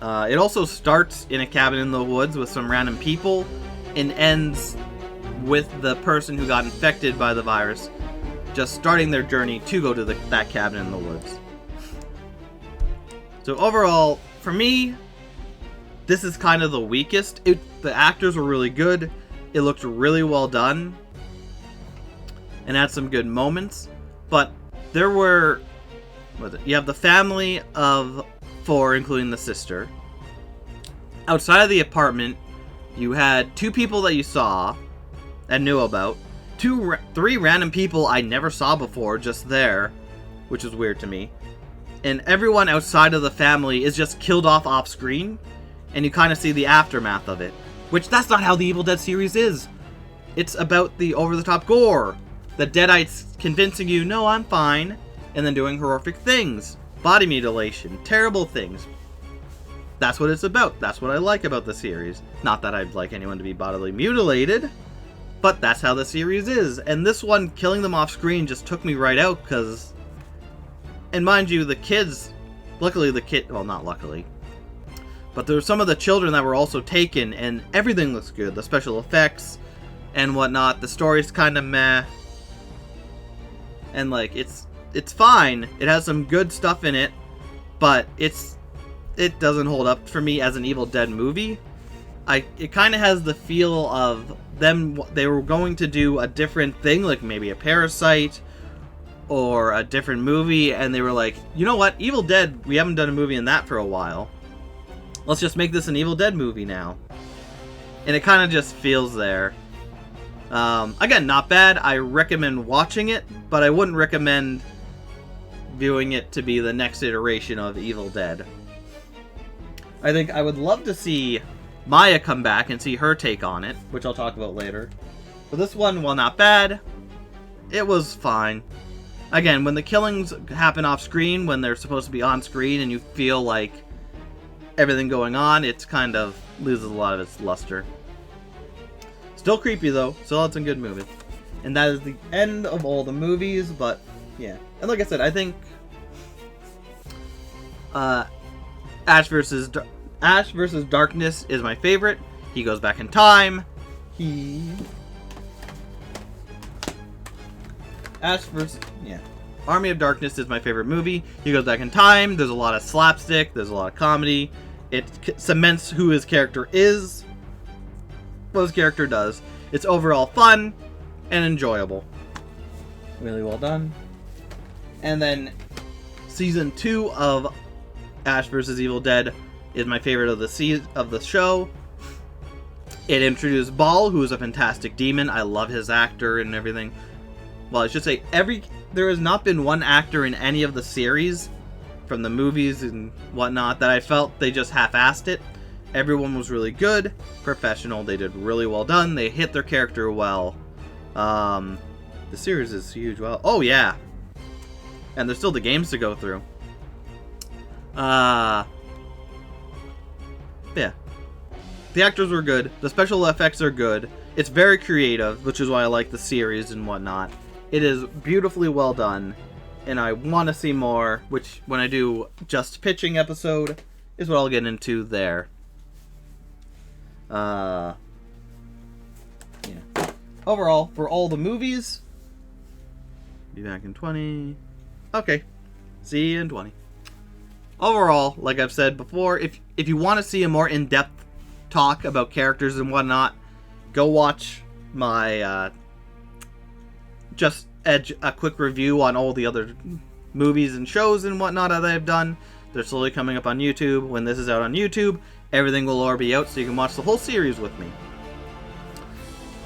[SPEAKER 1] It also starts in a cabin in the woods with some random people and ends with the person who got infected by the virus just starting their journey to go to that cabin in the woods. So overall, for me, this is kind of the weakest. The actors were really good. It looked really well done. And had some good moments. But there were... You have the family of 4, including the sister. Outside of the apartment, you had 2 people that you saw and knew about. 3 random people I never saw before just there, which is weird to me. And everyone outside of the family is just killed off screen. and you kind of see the aftermath of it. Which, that's not how the Evil Dead series is. It's about the over-the-top gore. The Deadites convincing you, no, I'm fine, and then doing horrific things. Body mutilation, terrible things. That's what it's about. That's what I like about the series. Not that I'd like anyone to be bodily mutilated, but that's how the series is. And this one, killing them off screen, just took me right out, because... And mind you, the kids... Luckily the kid... Well, not luckily. But there were some of the children that were also taken, and everything looks good. The special effects and whatnot. The story's kind of meh. And, like, it's fine. It has some good stuff in it, but it doesn't hold up for me as an Evil Dead movie. It kind of has the feel of them... They were going to do a different thing, like maybe a Parasite or a different movie, and they were like, you know what? Evil Dead, we haven't done a movie in that for a while. Let's just make this an Evil Dead movie now. And it kind of just feels there. Again, not bad. I recommend watching it, but I wouldn't recommend viewing it to be the next iteration of Evil Dead. I think I would love to see Maya come back and see her take on it, which I'll talk about later. But this one, while not bad, it was fine. Again, when the killings happen off screen, when they're supposed to be on screen, and you feel like everything going on, it's kind of loses a lot of its luster. Still creepy though, still had some good movies. And that is the end of all the movies, but yeah. And like I said, I think Ash vs. Darkness is my favorite. He goes back in time. Army of Darkness is my favorite movie. He goes back in time. There's a lot of slapstick. There's a lot of comedy. It cements who his character is, what his character does. It's overall fun and enjoyable. Really well done. And then season 2 of Ash vs. Evil Dead is my favorite of the show. It introduced Ball, who is a fantastic demon. I love his actor and everything. Well, I should say there has not been one actor in any of the series, from the movies and whatnot, that I felt they just half-assed it. Everyone was really good, professional. They did really well done. They hit their character well. The series is huge. Well, oh yeah, and there's still the games to go through. Yeah, the actors were good. The special effects are good. It's very creative, which is why I like the series and whatnot. It is beautifully well done, and I want to see more, which, when I do Just Pitching episode, is what I'll get into there. Yeah. Overall, for all the movies, be back in 20. Okay. See you in 20. Overall, like I've said before, if you want to see a more in-depth talk about characters and whatnot, go watch my Just Edge, a quick review on all the other movies and shows and whatnot that I've done. They're slowly coming up on YouTube. When this is out on YouTube, everything will already be out, so you can watch the whole series with me.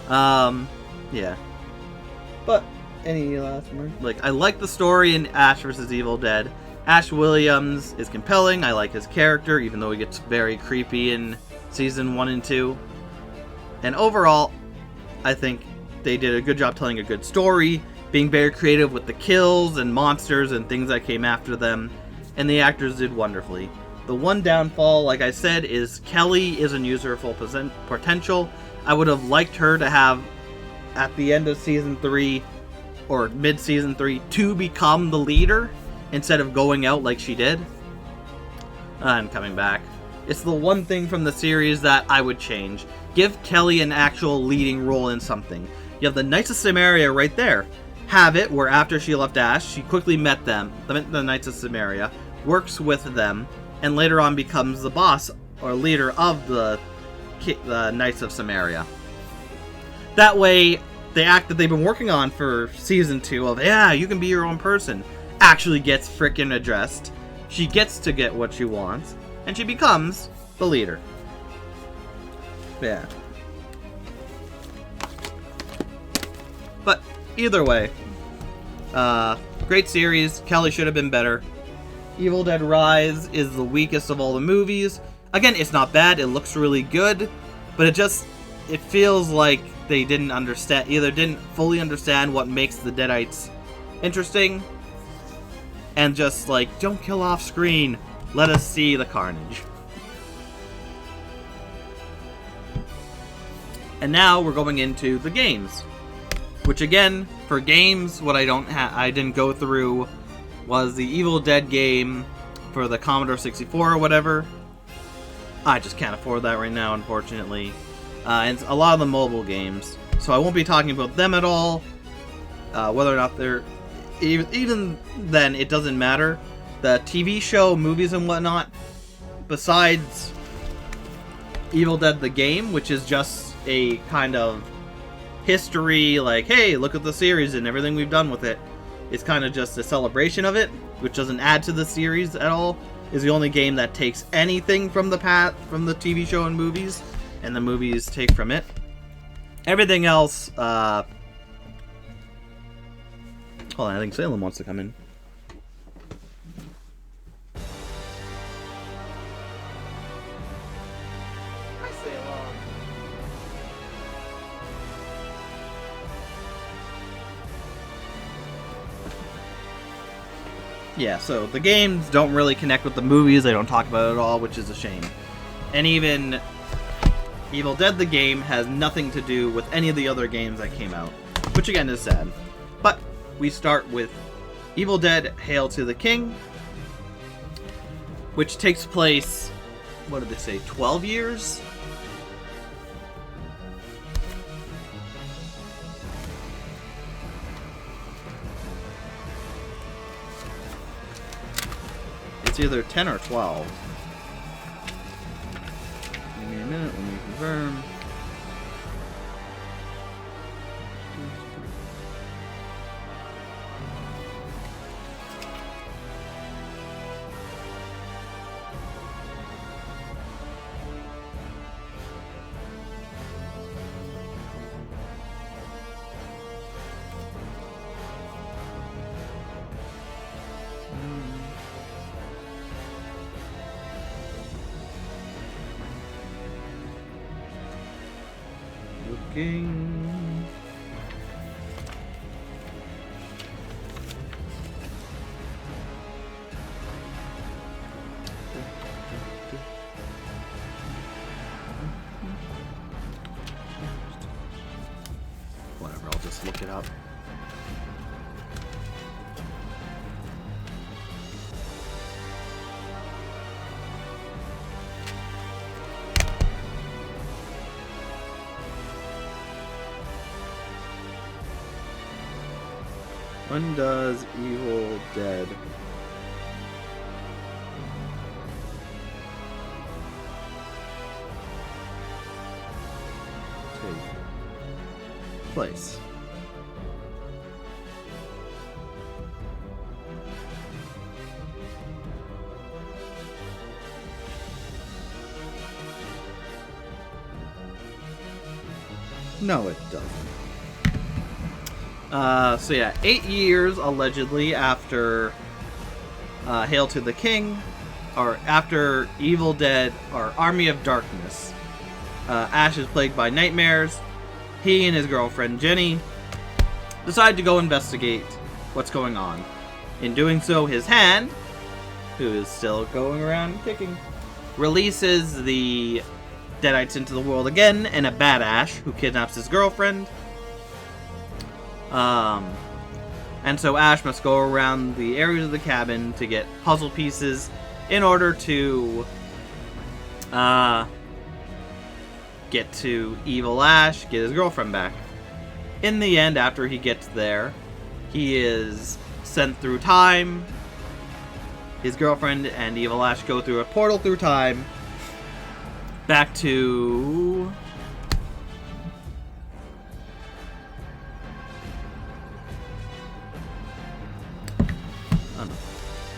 [SPEAKER 1] Yeah. But any last words? Like, I like the story in Ash vs. Evil Dead. Ash Williams is compelling. I like his character, even though he gets very creepy in season 1 and 2. And overall, I think they did a good job telling a good story, being very creative with the kills and monsters and things that came after them, and the actors did wonderfully. The one downfall, like I said, is Kelly isn't used her full potential. I would have liked her to have, at the end of season 3, or mid-season 3, to become the leader, instead of going out like she did, and coming back. It's the one thing from the series that I would change. Give Kelly an actual leading role in something. You have the Knights of Samaria right there. Have it where after she left Ash, she quickly met them, the Knights of Samaria, works with them, and later on becomes the boss or leader of the Knights of Samaria. That way, the act that they've been working on for season 2 of, yeah, you can be your own person, actually gets frickin' addressed. She gets to get what she wants, and she becomes the leader. Yeah. But either way, great series. Kelly should have been better. Evil Dead Rise is the weakest of all the movies. Again, it's not bad. It looks really good, but it feels like they either didn't fully understand what makes the Deadites interesting, and just like, don't kill off screen, let us see the carnage. And now we're going into the games, which again, for games, what I didn't go through was the Evil Dead game for the Commodore 64 or whatever. I just can't afford that right now, unfortunately. And a lot of the mobile games, so I won't be talking about them at all. Whether or not they're even then, it doesn't matter. The TV show, movies, and whatnot, besides Evil Dead the game, which is just a kind of history, like, hey, look at the series and everything we've done with it. It's kind of just a celebration of it, which doesn't add to the series at all. Is the only game that takes anything from the TV show and movies, and the movies take from it. Everything else, hold on, I think Salem wants to come in.
[SPEAKER 2] Hi, Salem.
[SPEAKER 1] Yeah, so the games don't really connect with the movies. They don't talk about it at all, which is a shame. And even Evil Dead the game has nothing to do with any of the other games that came out, which again is sad. But we start with Evil Dead Hail to the King, which takes place, what did they say, 12 years? It's either 10 or 12. Give me a minute, let me confirm. Looking. Whatever, I'll just look it up. When does Evil Dead take place? No, it doesn't. So yeah, 8 years allegedly after Hail to the King, or after Evil Dead or Army of Darkness. Ash is plagued by nightmares. He and his girlfriend Jenny decide to go investigate what's going on. In doing so, his hand, who is still going around and kicking, releases the Deadites into the world again, and a bad Ash who kidnaps his girlfriend. And so Ash must go around the areas of the cabin to get puzzle pieces in order to get to Evil Ash, get his girlfriend back. In the end, after he gets there, he is sent through time. His girlfriend and Evil Ash go through a portal through time back to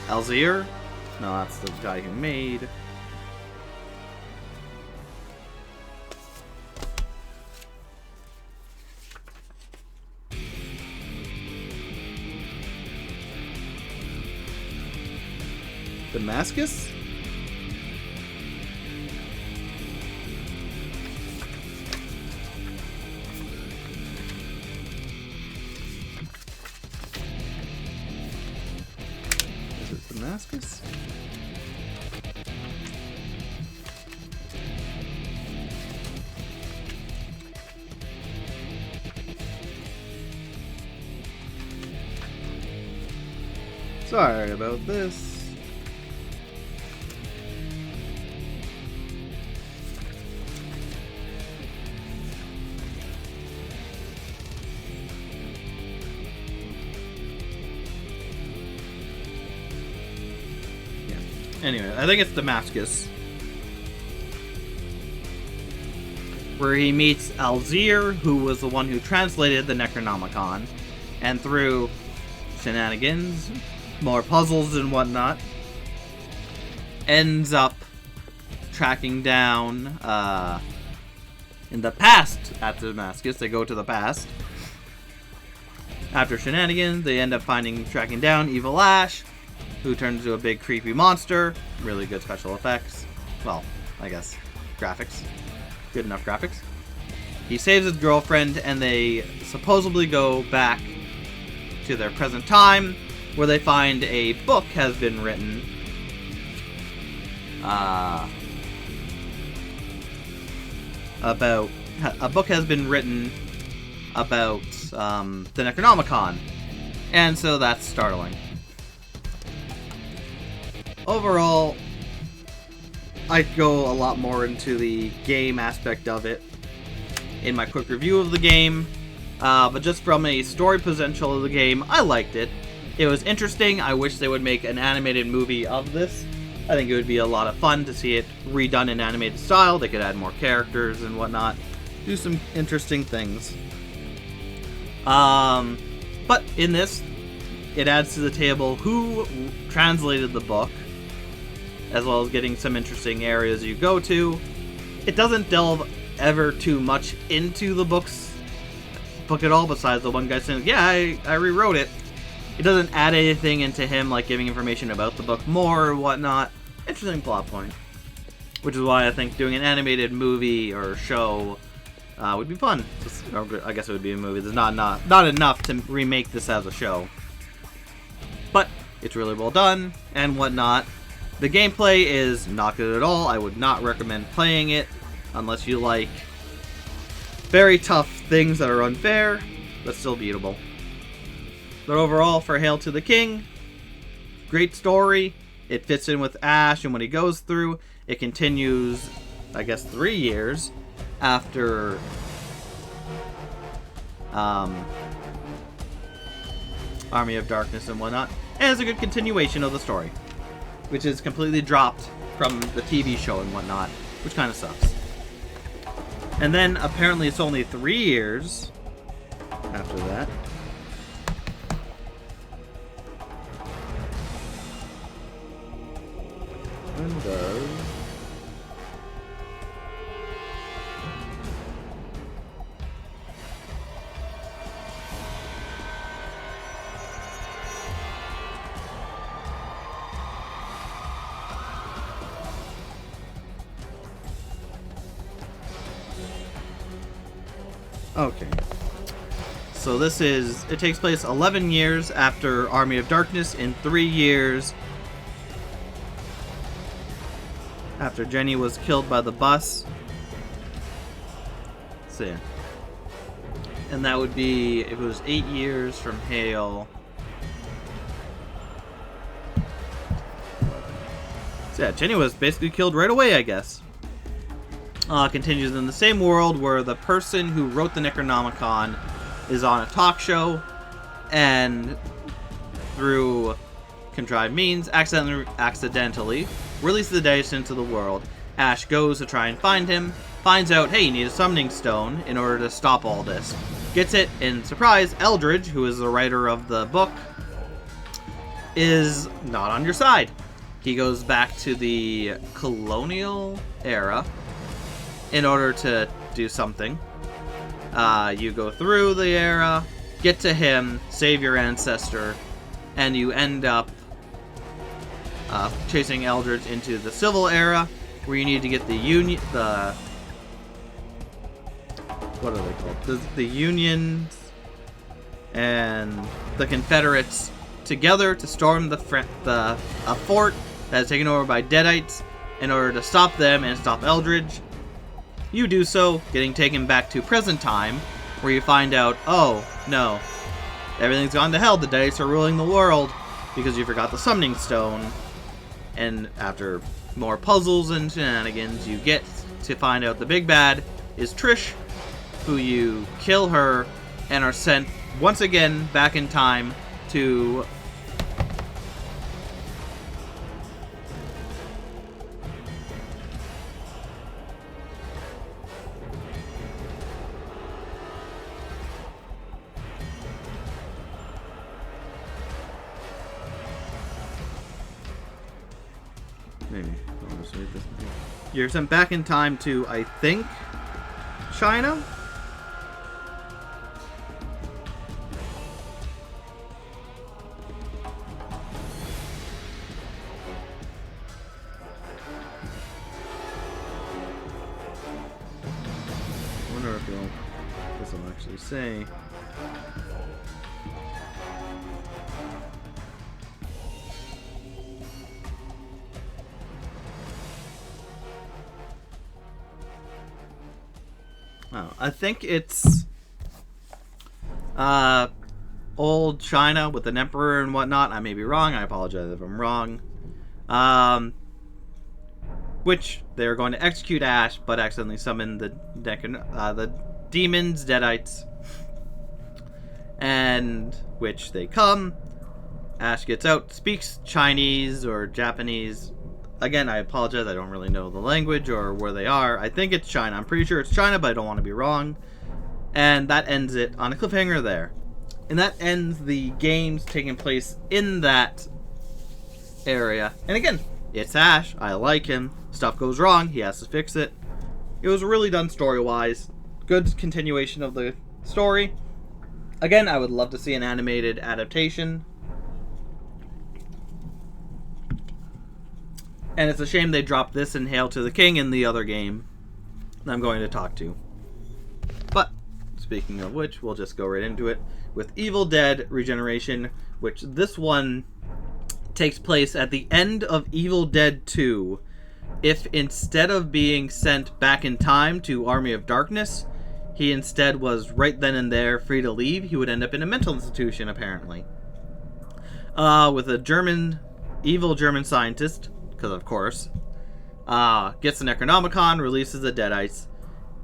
[SPEAKER 1] Alzir? No, that's the guy who made. Damascus? Damascus. Sorry about this. Anyway, I think it's Damascus, where he meets Alzir, who was the one who translated the Necronomicon, and through shenanigans, more puzzles and whatnot, ends up tracking down, in the past at Damascus. They go to the past. After shenanigans, they end up tracking down Evil Ash, who turns into a big creepy monster. Really good special effects. Well, I guess graphics. Good enough graphics. He saves his girlfriend, and they supposedly go back to their present time, where they find a book has been written. A book has been written about the Necronomicon, and so that's startling. Overall, I'd go a lot more into the game aspect of it in my quick review of the game, but just from a story potential of the game, I liked it. It was interesting. I wish they would make an animated movie of this. I think it would be a lot of fun to see it redone in animated style. They could add more characters and whatnot, do some interesting things. But in this, it adds to the table who translated the book, as well as getting some interesting areas you go to. It doesn't delve ever too much into the book at all, besides the one guy saying, yeah, I rewrote it. It doesn't add anything into him, like giving information about the book more or whatnot. Interesting plot point. Which is why I think doing an animated movie or show would be fun. Or I guess it would be a movie. There's not enough to remake this as a show. But it's really well done and whatnot. The gameplay is not good at all. I would not recommend playing it unless you like very tough things that are unfair, but still beatable. But overall, for Hail to the King, great story. It fits in with Ash and what he goes through. It continues, I guess, 3 years after Army of Darkness and whatnot. And it's a good continuation of the story, which is completely dropped from the TV show and whatnot, which kind of sucks. And then apparently it's only 3 years after that. Windows. Okay. So it takes place 11 years after Army of Darkness, in 3 years after Jenny was killed by the bus. Let's see. And that would be, if it was 8 years from Hail. So yeah, Jenny was basically killed right away, I guess. Continues in the same world where the person who wrote the Necronomicon is on a talk show, and through contrived means, accidentally releases the dice into the world. Ash goes to try and find him, finds out, hey, you need a summoning stone in order to stop all this. Gets it, and surprise, Eldridge, who is the writer of the book, is not on your side. He goes back to the colonial era in order to do something. You go through the era, get to him, save your ancestor, and you end up chasing Eldridge into the Civil Era, where you need to get the what are they called? The Unions and the Confederates together to storm a fort that is taken over by Deadites in order to stop them and stop Eldridge. You do so, getting taken back to present time, where you find out, oh, no, everything's gone to hell, the Deadites are ruling the world, because you forgot the Summoning Stone. And after more puzzles and shenanigans, you get to find out the big bad is Trish, who you kill her and are sent once again back in time to maybe I'll just read this. You're sent back in time to, I think, China? I wonder if this will actually say. Oh, I think it's old China with an emperor and whatnot. I may be wrong. I apologize if I'm wrong. Which they're going to execute Ash, but accidentally summon the demons, Deadites, and which they come. Ash gets out, speaks Chinese or Japanese. Again, I apologize, I don't really know the language or where they are. I think it's China. I'm pretty sure it's China, but I don't want to be wrong. And that ends it on a cliffhanger there. And that ends the games taking place in that area. And again, it's Ash. I like him. Stuff goes wrong. He has to fix it. It was really done story-wise. Good continuation of the story. Again, I would love to see an animated adaptation. And it's a shame they dropped this in Hail to the King in the other game that I'm going to talk to. But, speaking of which, we'll just go right into it with Evil Dead Regeneration, which this one takes place at the end of Evil Dead 2. If instead of being sent back in time to Army of Darkness, he instead was right then and there free to leave, he would end up in a mental institution, apparently. With a evil German scientist, because of course, gets the Necronomicon, releases the Deadites.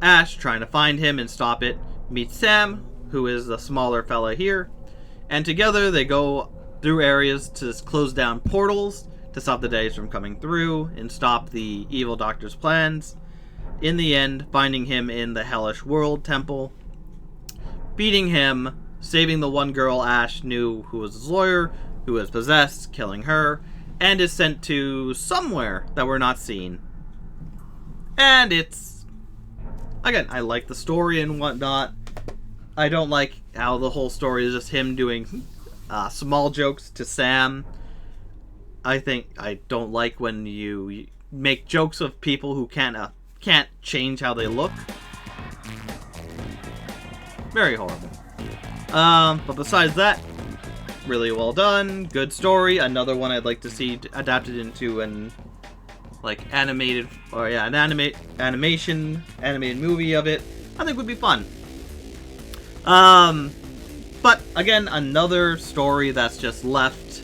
[SPEAKER 1] Ash, trying to find him and stop it, meets Sam, who is the smaller fella here, and together they go through areas to close down portals to stop the Deadites from coming through and stop the evil doctor's plans. In the end, finding him in the Hellish World Temple, beating him, saving the one girl Ash knew who was his lawyer, who was possessed, killing her, and is sent to somewhere that we're not seeing. And it's... Again, I like the story and whatnot. I don't like how the whole story is just him doing small jokes to Sam. I don't like when you make jokes of people who can't change how they look. Very horrible. But besides that, really well done, good story. Another one I'd like to see adapted into an animated movie of it. I think would be fun. But again, another story that's just left,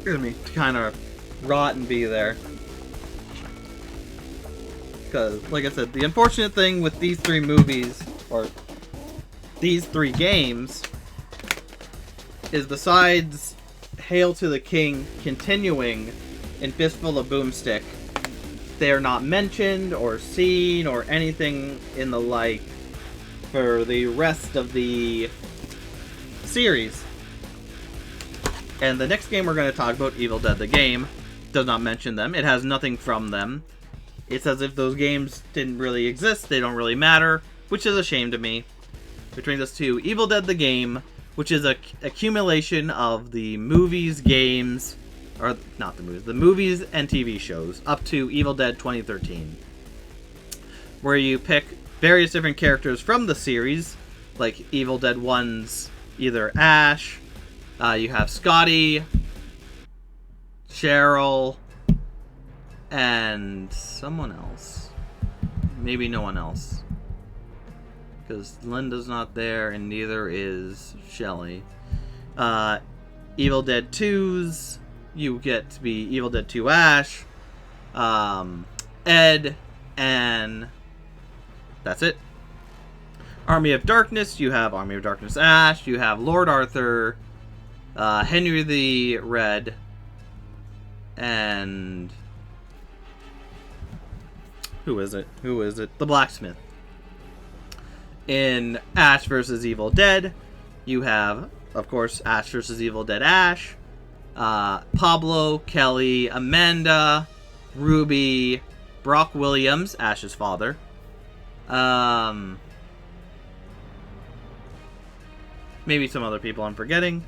[SPEAKER 1] to kind of rot and be there. Because, like I said, the unfortunate thing with these three movies, or these three games, is besides Hail to the King continuing in Fistful of Boomstick, they are not mentioned or seen or anything in the like for the rest of the series. And the next game we're going to talk about, Evil Dead the Game, does not mention them. It has nothing from them. It's as if those games didn't really exist, they don't really matter, which is a shame to me. Which brings us to Evil Dead the Game, which is a accumulation of the movies, games, or not the movies, the movies and TV shows up to Evil Dead 2013. Where you pick various different characters from the series, like Evil Dead 1's either Ash, You have Scotty, Cheryl, and someone else. Maybe no one else. Because Linda's not there, and neither is Shelly. Evil Dead 2's, you get to be Evil Dead 2 Ash, Ed, and that's it. Army of Darkness, you have Army of Darkness Ash, you have Lord Arthur, Henry the Red, and who is it? The Blacksmith. In Ash vs. Evil Dead, you have, of course, Ash vs. Evil Dead Ash, Pablo, Kelly, Amanda, Ruby, Brock Williams, Ash's father, maybe some other people I'm forgetting.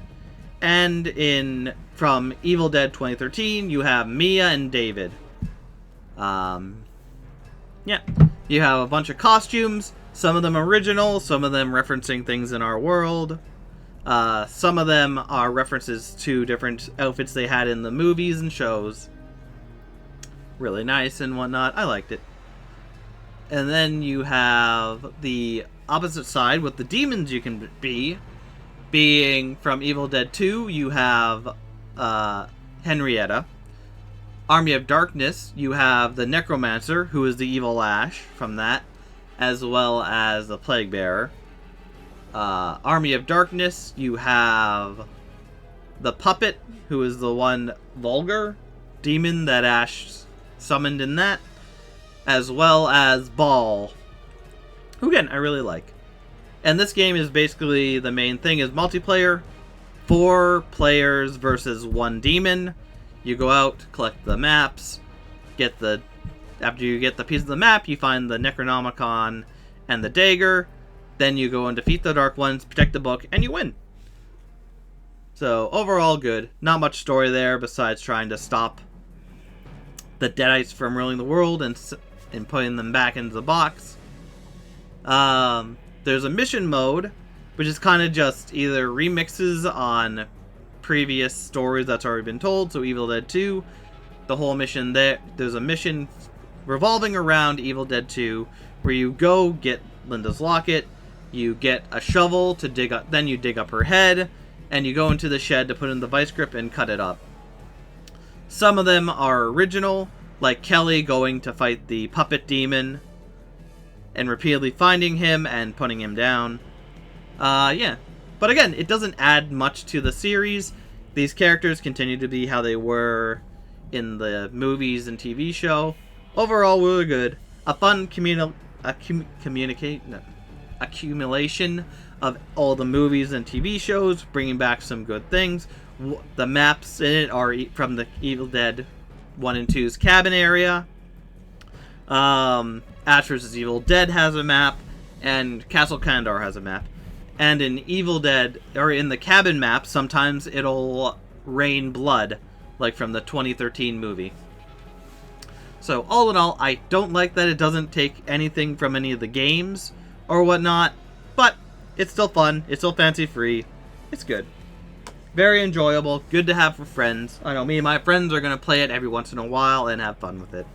[SPEAKER 1] And from Evil Dead 2013, you have Mia and David. Yeah, you have a bunch of costumes. Some of them original, some of them referencing things in our world. Some of them are references to different outfits they had in the movies and shows. Really nice and whatnot. I liked it. And then you have the opposite side with the demons you can be. Being from Evil Dead 2, you have Henrietta. Army of Darkness, you have the Necromancer, who is the evil Ash from that, as well as the Plague Bearer. Army of Darkness, you have the Puppet, who is the one Vulgar demon that Ash summoned in that, as well as Ball, who again I really like. And this game is basically, the main thing is multiplayer, 4 players versus 1 demon. You go out, collect the maps, after you get the piece of the map, you find the Necronomicon and the dagger. Then you go and defeat the Dark Ones, protect the book, and you win. So, overall good. Not much story there besides trying to stop the Deadites from ruling the world and putting them back into the box. There's a mission mode, which is kind of just either remixes on previous stories that's already been told. So Evil Dead 2, the whole mission there's a mission revolving around Evil Dead 2 where you go get Linda's locket, you get a shovel to dig up, then you dig up her head, and you go into the shed to put in the vice grip and cut it up. Some of them are original, like Kelly going to fight the puppet demon and repeatedly finding him and putting him down. Yeah. But again, it doesn't add much to the series. These characters continue to be how they were in the movies and TV show. Overall, really good. A fun accumulation of all the movies and TV shows, bringing back some good things. The maps in it are from the Evil Dead 1 and 2's cabin area. Ash vs. Evil Dead has a map, and Castle Kandar has a map. And in Evil Dead, or in the cabin map, sometimes it'll rain blood, like from the 2013 movie. So all in all, I don't like that it doesn't take anything from any of the games or whatnot, but it's still fun, it's still fancy free, it's good. Very enjoyable, good to have for friends. I know me and my friends are going to play it every once in a while and have fun with it.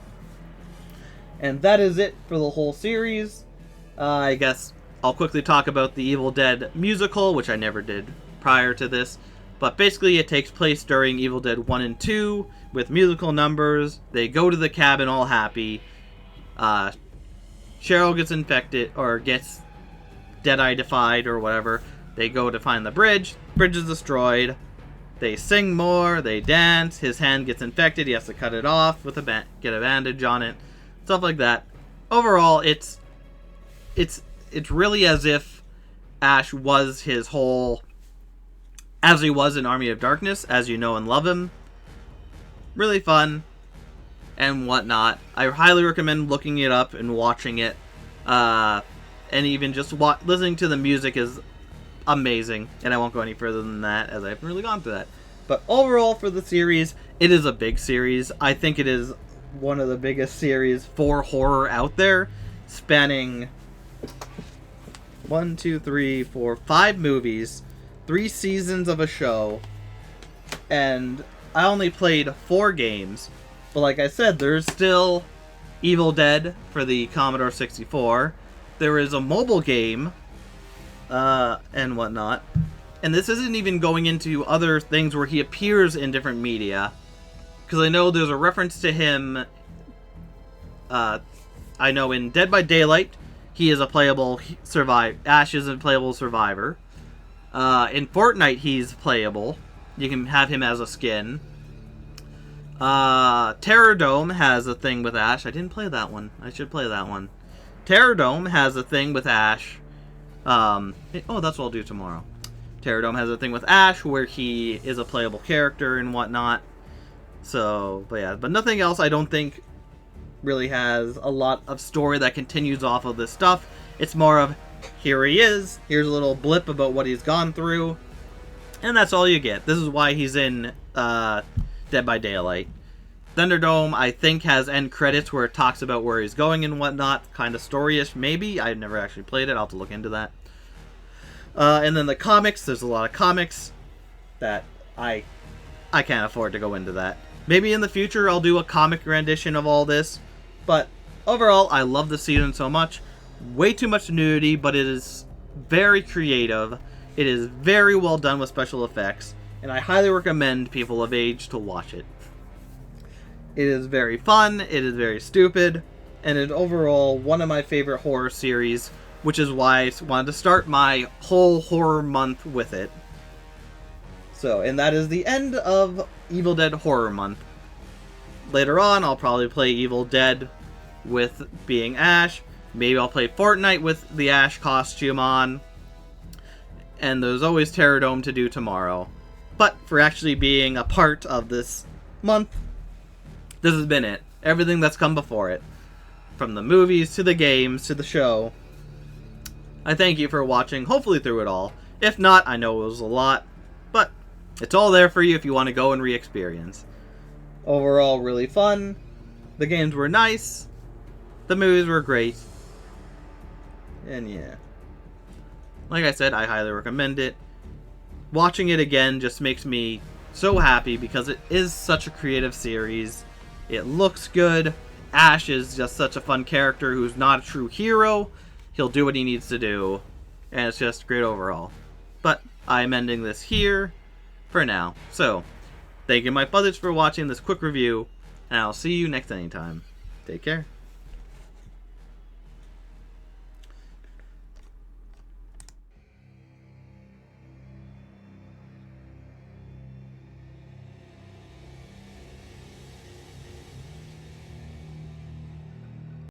[SPEAKER 1] And that is it for the whole series. I guess I'll quickly talk about the Evil Dead musical, which I never did prior to this. But basically it takes place during Evil Dead 1 and 2 with musical numbers. They go to the cabin all happy. Cheryl gets infected, or gets Deadeye-defied or whatever. They go to find the bridge. Bridge is destroyed. They sing more. They dance. His hand gets infected. He has to cut it off with get a bandage on it. Stuff like that. Overall, it's really as if Ash was his whole, as he was in Army of Darkness, as you know and love him. Really fun and whatnot. I highly recommend looking it up and watching it. And even just listening to the music is amazing. And I won't go any further than that, as I haven't really gone through that. But overall, for the series, it is a big series. I think it is one of the biggest series for horror out there, spanning 5 movies, 3 seasons of a show, And I only played 4 games, but like I said, there's still Evil Dead for the Commodore 64. There is a mobile game, and whatnot. And this isn't even going into other things where he appears in different media. Because I know there's a reference to him. I know in Dead by Daylight, he is a playable Ash is a playable survivor. In Fortnite, he's playable. You can have him as a skin. Terror Dome has a thing with Ash. I didn't play that one. I should play that one. Terror Dome has a thing with Ash. Oh, that's what I'll do tomorrow. Terror Dome has a thing with Ash where he is a playable character and whatnot. So, but yeah, but nothing else I don't think really has a lot of story that continues off of this stuff. It's more of, here he is, here's a little blip about what he's gone through, and that's all you get. This is why he's in Dead by Daylight. Thunderdome, I think, has end credits where it talks about where he's going and whatnot. Kind of story-ish, maybe. I've never actually played it. I'll have to look into that. And then the comics, there's a lot of comics that I can't afford to go into that. Maybe in the future I'll do a comic rendition of all this, but overall I love the season so much. Way too much nudity, but it is very creative. It is very well done with special effects, and I highly recommend people of age to watch it. It is very fun, it is very stupid, and it is overall one of my favorite horror series, which is why I wanted to start my whole horror month with it. So, and that is the end of Evil Dead Horror Month. Later on, I'll probably play Evil Dead with being Ash. Maybe I'll play Fortnite with the Ash costume on. And there's always Terror Dome to do tomorrow. But for actually being a part of this month, this has been it. Everything that's come before it. From the movies, to the games, to the show. I thank you for watching, hopefully through it all. If not, I know it was a lot, but it's all there for you if you want to go and re-experience. Overall, really fun. The games were nice. The movies were great. And yeah. Like I said, I highly recommend it. Watching it again just makes me so happy because it is such a creative series. It looks good. Ash is just such a fun character who's not a true hero. He'll do what he needs to do, and it's just great overall. But I'm ending this here for now. So, thank you my brothers for watching this quick review, and I'll see you next anytime. Take care.